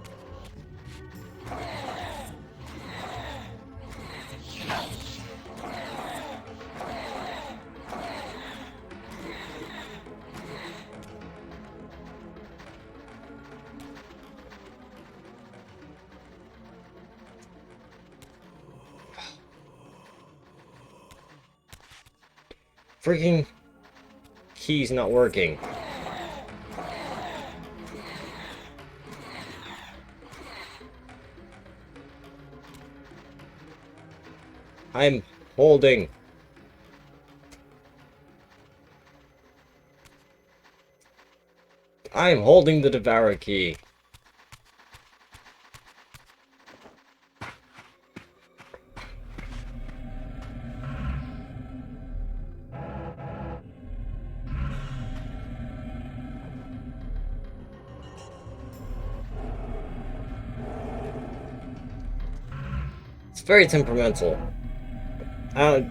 Freaking key's not working. I'm holding. I'm holding the Devour key. It's very temperamental. I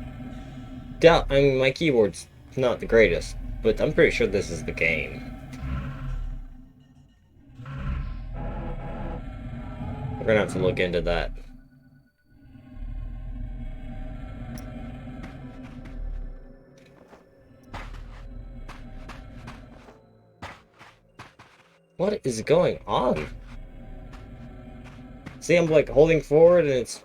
mean, my keyboard's not the greatest, but I'm pretty sure this is the game. We're gonna have to look into that. What is going on? See, I'm like holding forward and it's...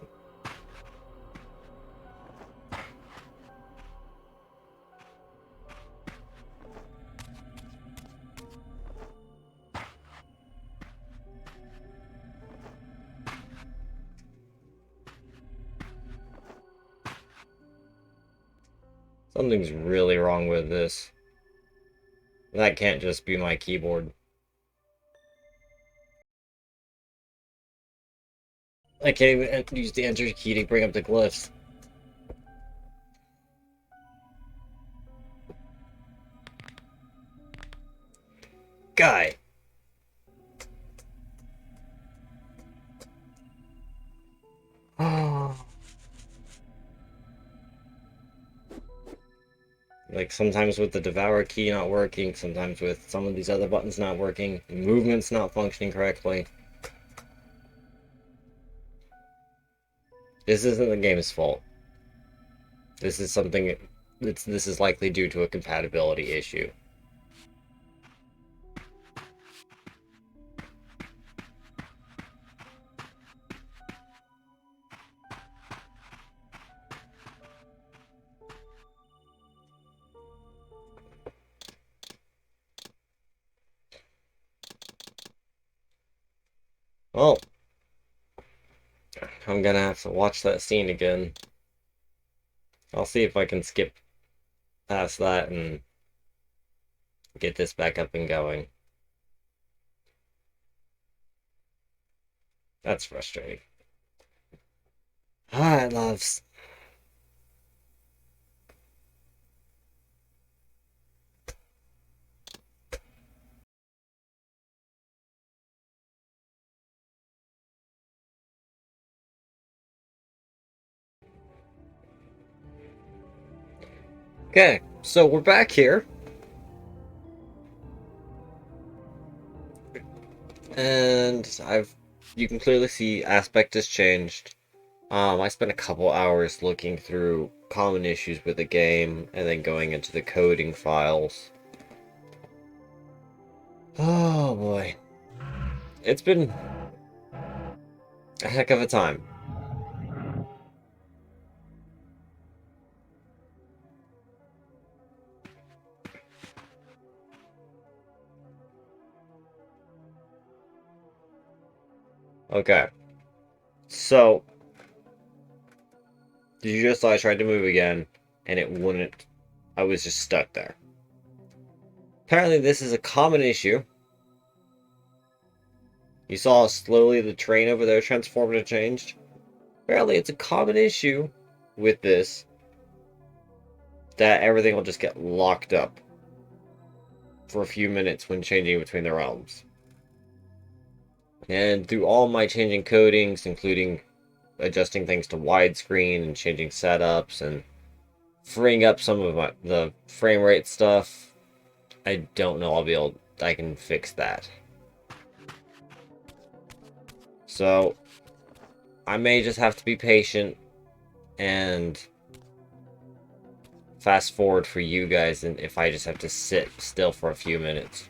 Something's really wrong with this. That can't just be my keyboard. I can't even use the enter key to bring up the glyphs. Guy! Like, sometimes with the Devour key not working, sometimes with some of these other buttons not working, movement's not functioning correctly. This isn't the game's fault. This is something... This is likely due to a compatibility issue. Well, I'm gonna have to watch that scene again. I'll see if I can skip past that and get this back up and going. That's frustrating. Alright, loves. Okay, so we're back here. And you can clearly see aspect has changed. I spent a couple hours looking through common issues with the game and then going into the coding files. Oh boy. It's been a heck of a time. Okay. So, did you just saw I tried to move again and it wouldn't. I was just stuck there. Apparently this is a common issue. You saw how slowly the train over there transformed and changed? Apparently it's a common issue with this that everything will just get locked up for a few minutes when changing between the realms. And through all my changing codings, including adjusting things to widescreen and changing setups and freeing up some of the frame rate stuff, I don't know I can fix that. So I may just have to be patient and fast forward for you guys, and if I just have to sit still for a few minutes.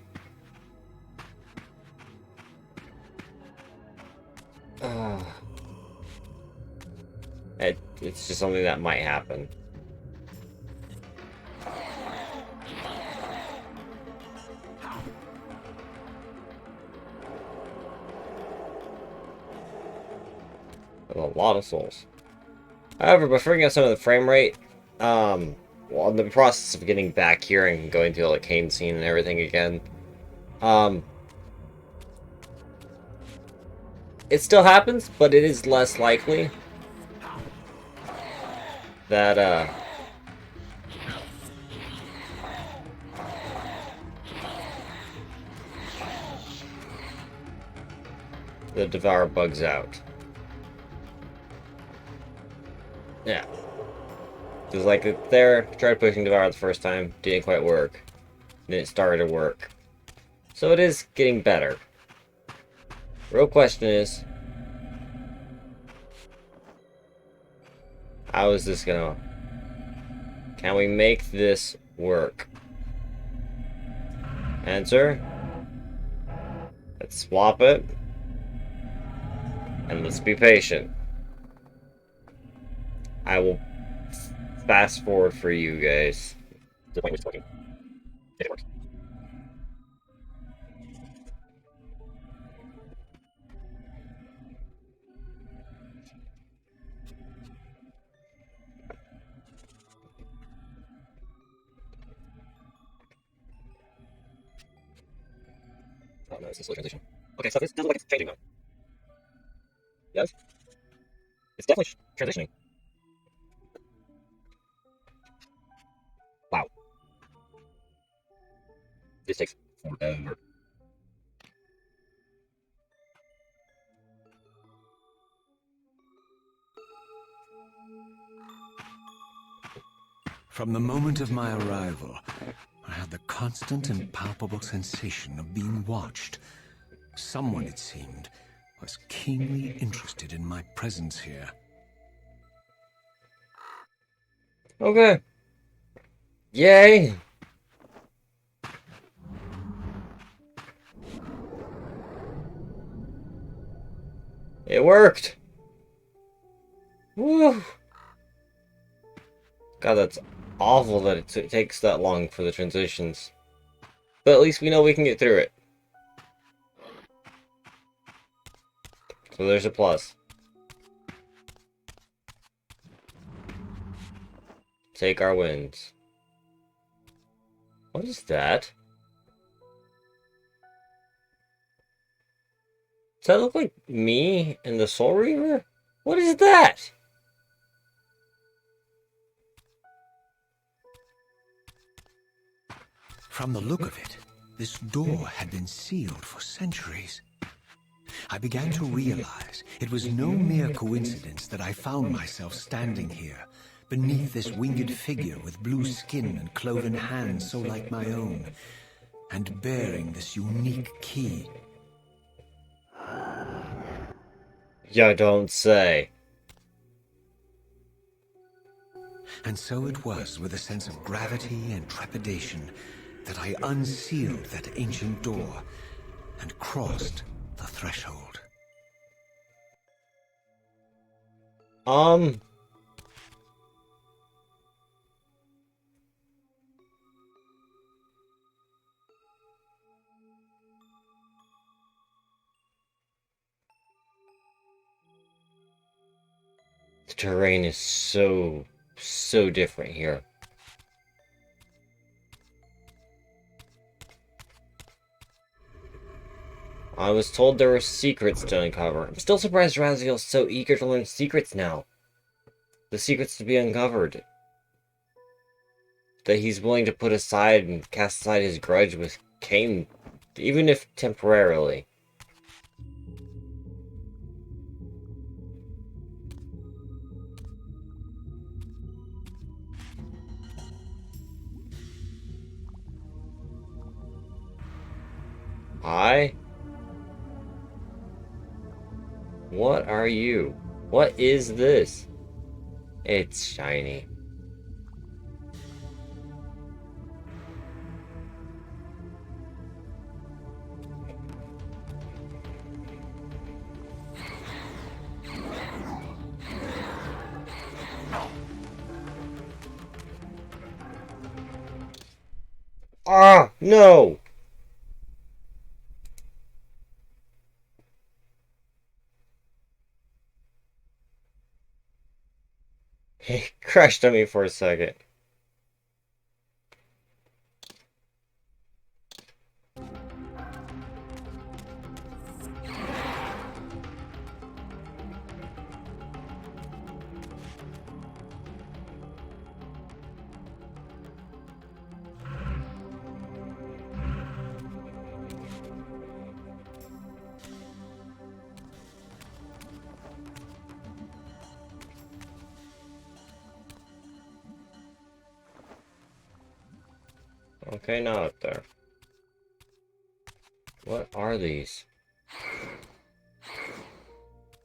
It's just something that might happen. A lot of souls. However, by freeing up some of the frame rate, well, in the process of getting back here and going through the Kain scene and everything again, it still happens, but it is less likely that, the Devour bugs out. Yeah. Because, like, there, tried pushing Devour the first time, didn't quite work. Then it started to work. So it is getting better. Real question is, how is this gonna... Can we make this work? Answer. Let's swap it. And let's be patient. I will fast forward for you guys. The point was working. Did it work? Oh no, it's a slow transition. Okay, so this doesn't look like it's changing though. Yes? It's definitely transitioning. Wow. This takes forever. From the moment of my arrival, I had the constant and palpable sensation of being watched. Someone, it seemed, was keenly interested in my presence here. Okay. Yay! It worked! Woo! God, that's awful that it takes that long for the transitions. But at least we know we can get through it. So there's a plus. take our wins. What is that? Does that look like me and the Soul Reaver? What is that? From the look of it, this door had been sealed for centuries. I began to realize it was no mere coincidence that I found myself standing here, beneath this winged figure with blue skin and cloven hands so like my own, and bearing this unique key. You don't say. And so it was with a sense of gravity and trepidation that I unsealed that ancient door and crossed the threshold. The terrain is so different here. I was told there were secrets to uncover. I'm still surprised Raziel's so eager to learn secrets now. The secrets to be uncovered. That he's willing to put aside and cast aside his grudge with Kain, even if temporarily. Hi? What are you? What is this? It's shiny. Ah, no! He crashed on me for a second. Okay, not up there. What are these?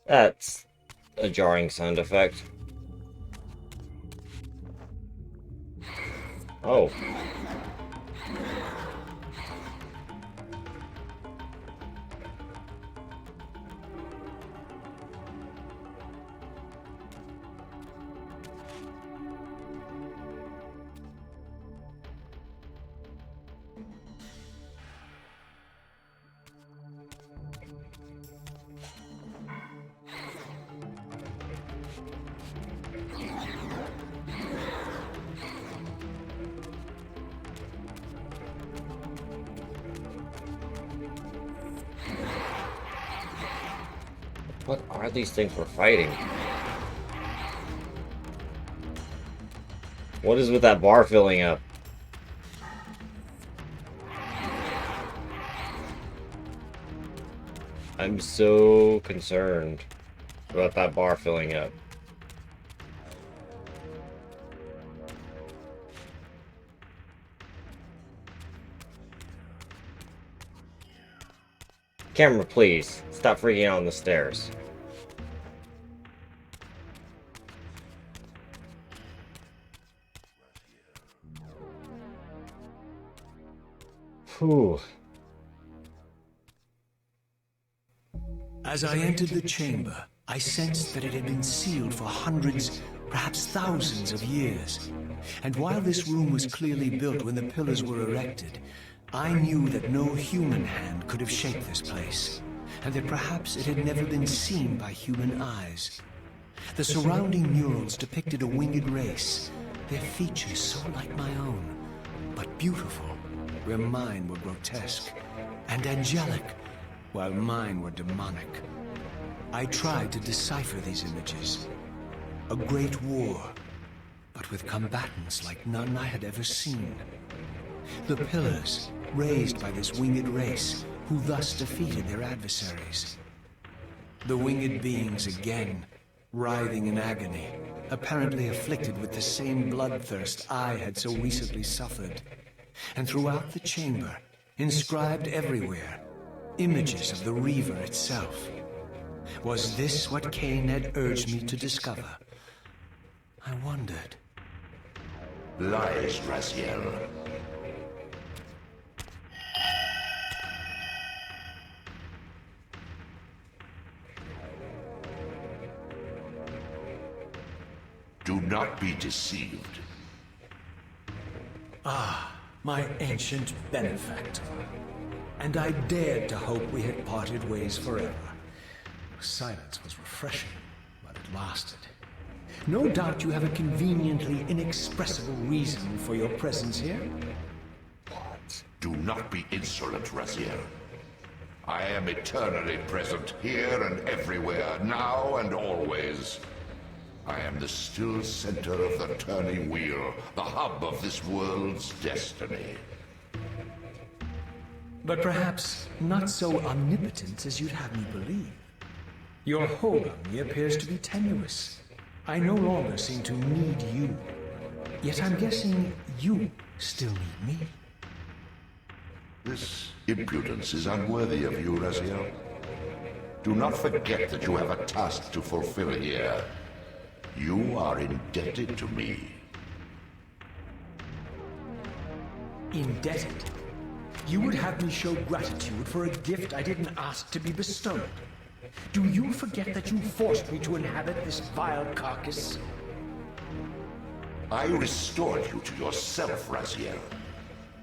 That's a jarring sound effect. Oh. What are these things we're fighting? What is with that bar filling up? I'm so concerned about that bar filling up. Camera, please. Stop freaking out on the stairs. Whew. As I entered the chamber, I sensed that it had been sealed for hundreds, perhaps thousands of years. And while this room was clearly built when the pillars were erected, I knew that no human hand could have shaped this place, and that perhaps it had never been seen by human eyes. The surrounding murals depicted a winged race, Their features so like my own, but beautiful, where mine were grotesque, and angelic, while mine were demonic. I tried to decipher these images. A great war, but with combatants like none I had ever seen. The pillars, raised by this winged race, who thus defeated their adversaries. The winged beings again, writhing in agony, apparently afflicted with the same bloodthirst I had so recently suffered. And throughout the chamber, inscribed everywhere, images of the Reaver itself. Was this what Kain had urged me to discover? I wondered. Lies, Raziel. Do not be deceived. My ancient benefactor. And I dared to hope we had parted ways forever. Silence was refreshing, but it lasted. No doubt you have a conveniently inexpressible reason for your presence here. Do not be insolent, Raziel. I am eternally present here and everywhere, now and always. I am the still center of the turning wheel, the hub of this world's destiny. But perhaps not so omnipotent as you'd have me believe. Your hold on me appears to be tenuous. I no longer seem to need you. Yet I'm guessing you still need me. This impudence is unworthy of you, Raziel. Do not forget that you have a task to fulfill here. You are indebted to me. Indebted? You would have me show gratitude for a gift I didn't ask to be bestowed. Do you forget that you forced me to inhabit this vile carcass? I restored you to yourself, Raziel.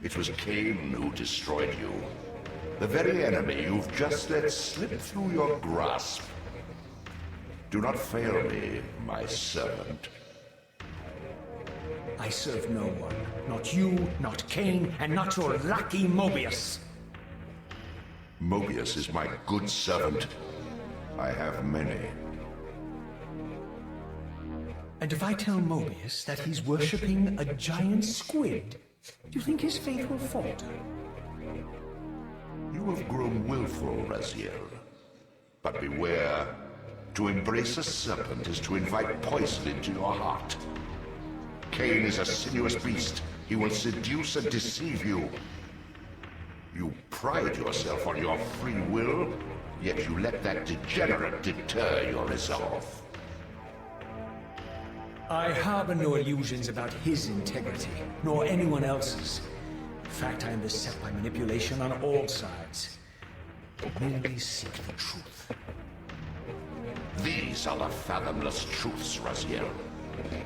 It was Kain who destroyed you. The very enemy you've just let slip through your grasp. Do not fail me, my servant. I serve no one. Not you, not Kain, and not your lackey Mobius. Mobius is my good servant. I have many. And if I tell Mobius that he's worshipping a giant squid, do you think his faith will falter? You have grown willful, Raziel. But beware. To embrace a serpent is to invite poison into your heart. Kain is a sinuous beast. He will seduce and deceive you. You pride yourself on your free will, yet you let that degenerate deter your resolve. I harbor no illusions about his integrity, nor anyone else's. In fact, I am beset by manipulation on all sides. I merely seek the truth. These are the fathomless truths, Raziel.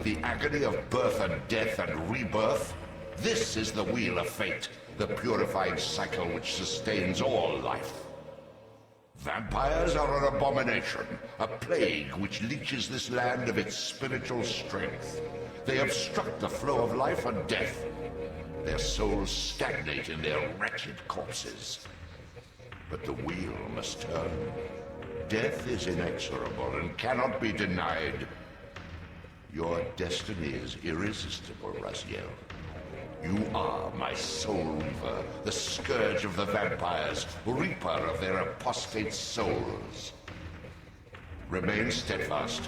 The agony of birth and death and rebirth. This is the wheel of fate, the purifying cycle which sustains all life. Vampires are an abomination, a plague which leeches this land of its spiritual strength. They obstruct the flow of life and death. Their souls stagnate in their wretched corpses. But the wheel must turn. Death is inexorable and cannot be denied. Your destiny is irresistible, Raziel. You are my soul reaver, the scourge of the vampires, reaper of their apostate souls. Remain steadfast,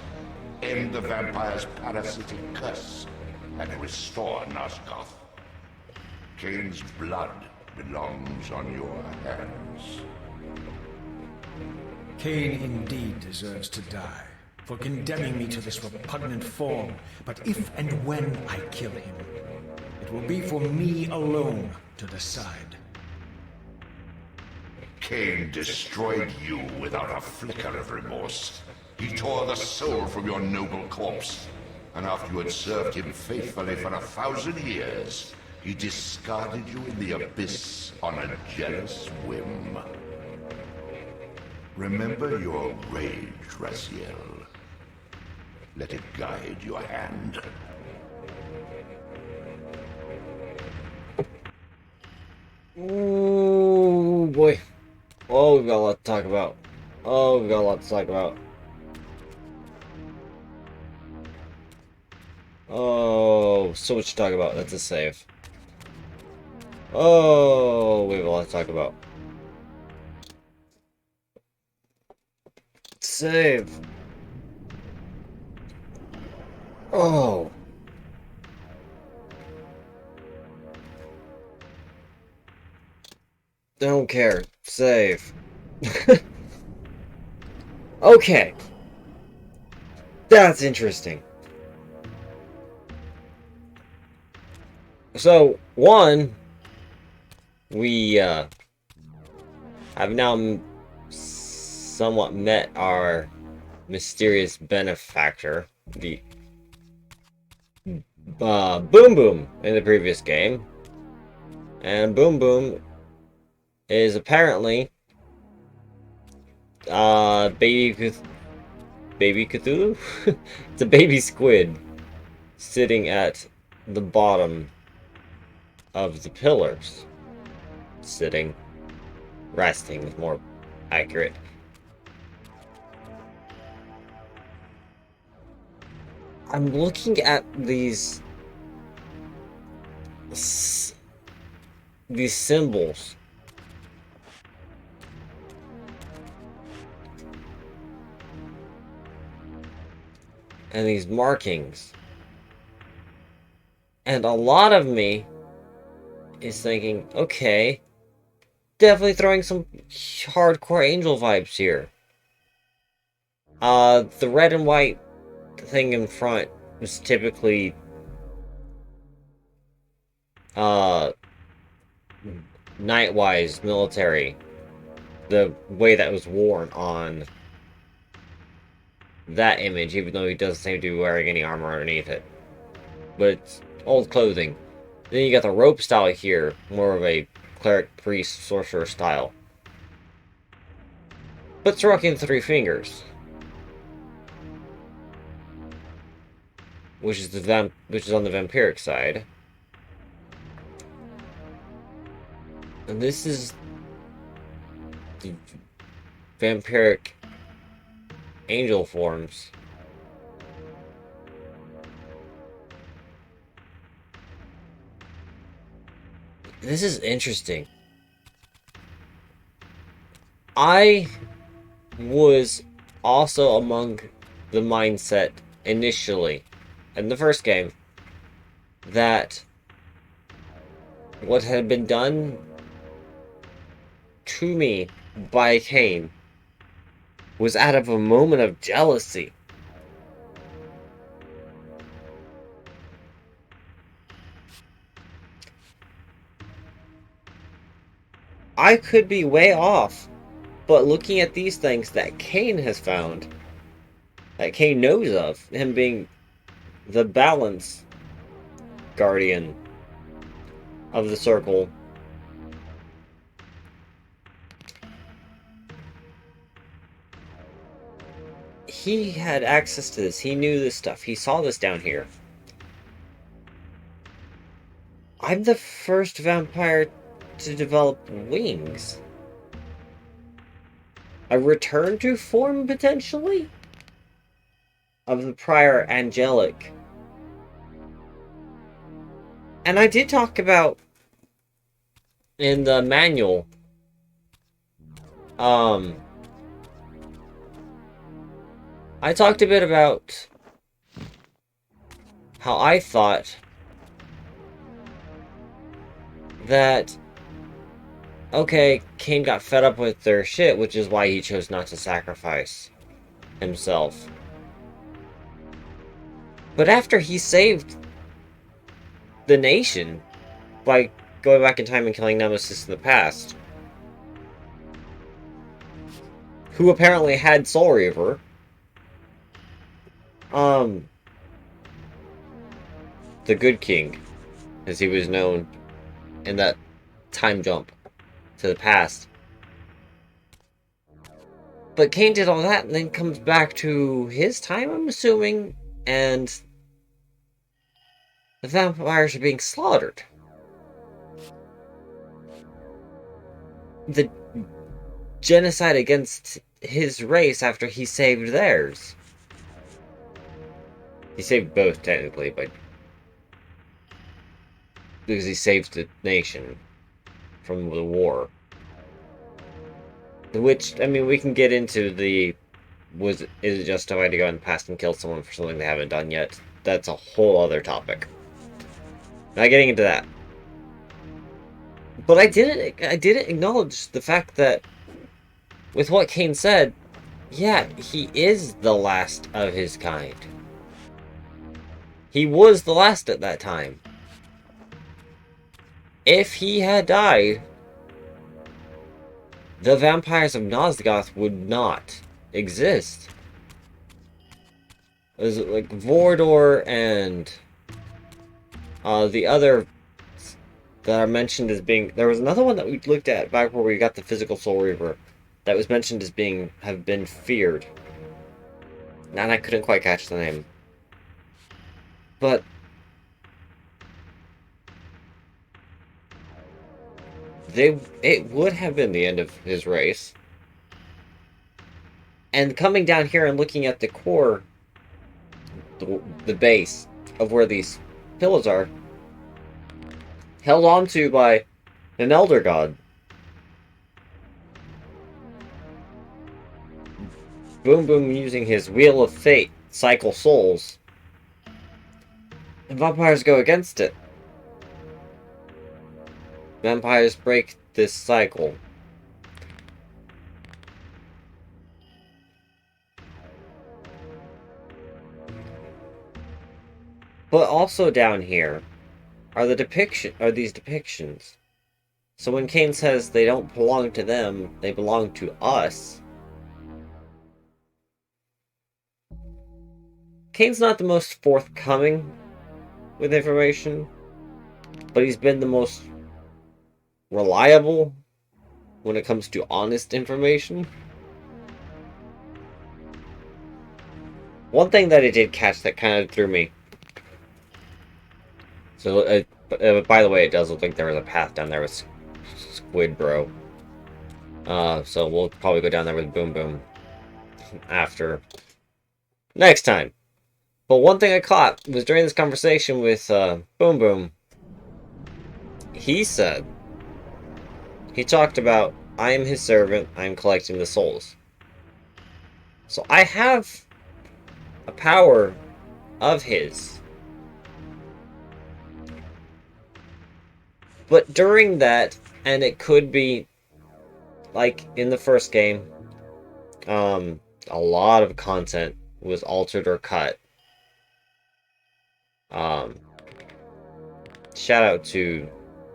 end the vampire's parasitic curse, and restore Nosgoth. Kain's blood belongs on your hands. Kain indeed deserves to die for condemning me to this repugnant form, but if and when I kill him, it will be for me alone to decide. Kain destroyed you without a flicker of remorse. He tore the soul from your noble corpse, and after you had served him faithfully for 1,000 years, he discarded you in the abyss on a jealous whim. Remember your rage, Raziel. Let it guide your hand. Ooh, boy. Oh, we've got a lot to talk about. Oh, we've got a lot to talk about. Oh, so much to talk about. That's a save. Oh, we have a lot to talk about. Save. Oh. Don't care. Save. Okay. That's interesting. So, one, we have now somewhat met our mysterious benefactor, the Boom Boom in the previous game. And Boom Boom is apparently baby Cthulhu? It's a baby squid sitting at the bottom of the pillars. Sitting. Resting is more accurate. I'm looking at these symbols. And these markings. And a lot of me is thinking, okay, definitely throwing some hardcore angel vibes here. The red and white thing in front was typically Nightwise military. The way that was worn on that image, even though he doesn't seem to be wearing any armor underneath it. But it's old clothing. Then you got the rope style here, more of a cleric, priest, sorcerer style. But it's rocking 3 fingers. Which is on the vampiric side. And this is the vampiric angel forms. This is interesting. I was also among the mindset initially in the first game that what had been done to me by Kain was out of a moment of jealousy. I could be way off, but looking at these things that Kain has found, that Kain knows of, him being the balance guardian of the circle, he had access to this. He knew this stuff. He saw this down here. I'm the first vampire to develop wings. A return to form, potentially? Of the prior angelic. And I did talk about in the manual, I talked a bit about how I thought that, okay, Kain got fed up with their shit, which is why he chose not to sacrifice himself. But after he saved the nation by going back in time and killing Nemesis in the past, who apparently had Soul Reaver, the Good King, as he was known in that time jump to the past. But Kain did all that and then comes back to his time, I'm assuming, and the vampires are being slaughtered. the genocide against his race after he saved theirs. He saved both, technically, but because he saved the nation from the war. Which, I mean, we can get into the is it justified to go in the past and kill someone for something they haven't done yet? That's a whole other topic. Not getting into that. But I didn't acknowledge the fact that with what Kain said, yeah, he is the last of his kind. He was the last at that time. If he had died, the vampires of Nosgoth would not exist. There's like Vordor and the other that are mentioned as being. There was another one that we looked at back where we got the physical Soul Reaver that was mentioned as have been feared. And I couldn't quite catch the name. But it would have been the end of his race. And coming down here and looking at the core, the base of where these pillars are, held onto by an elder god. Boom Boom using his Wheel of Fate cycle souls. And vampires go against it. Vampires break this cycle. But also down here are these depictions. So when Kain says they don't belong to them, they belong to us. Kain's not the most forthcoming with information, but he's been the most reliable when it comes to honest information. One thing that I did catch that kind of threw me. So, by the way, it does look like there was a path down there with Squid Bro. So we'll probably go down there with Boom Boom after next time. But one thing I caught was during this conversation with Boom Boom, he talked about, I am his servant, I am collecting the souls. So I have a power of his. But during that, and it could be like in the first game, a lot of content was altered or cut. Shout out to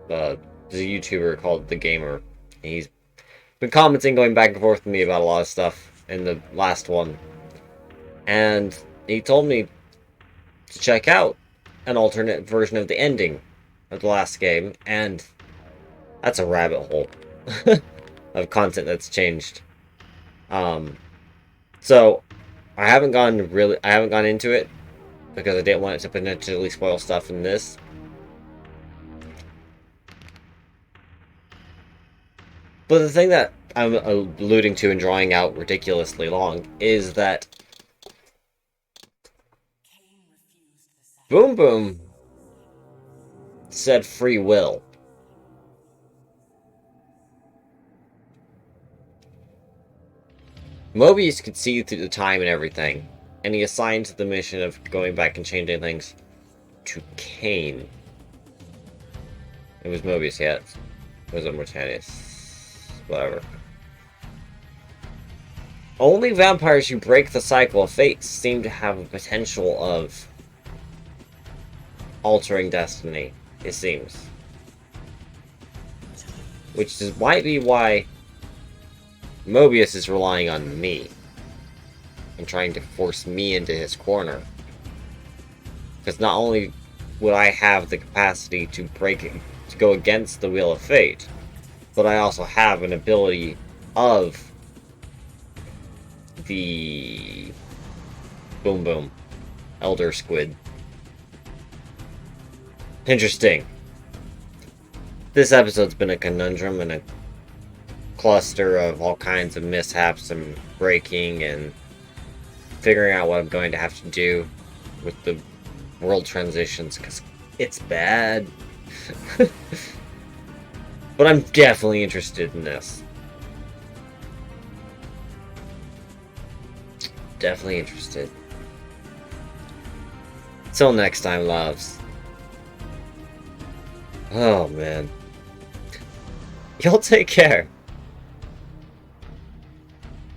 the YouTuber called The Gamer. He's been commenting, going back and forth with me about a lot of stuff in the last one. And he told me to check out an alternate version of the ending of the last game, and that's a rabbit hole of content that's changed. So I haven't gone into it because I didn't want it to potentially spoil stuff in this. But the thing that I'm alluding to and drawing out ridiculously long is that Boom Boom said free will. Mobius could see through the time and everything, and he assigned the mission of going back and changing things to Kain. It was Mobius, yeah. It was Mortanius. Whatever. Only vampires who break the cycle of fate seem to have a potential of altering destiny, it seems. Which might be why Mobius is relying on me and trying to force me into his corner. Because not only would I have the capacity to go against the Wheel of Fate, but I also have an ability of the Boom Boom Elder Squid. Interesting. This episode's been a conundrum and cluster of all kinds of mishaps and breaking and figuring out what I'm going to have to do with the world transitions, because it's bad. But I'm definitely interested in this. Definitely interested. Till next time, loves. Oh, man. Y'all take care.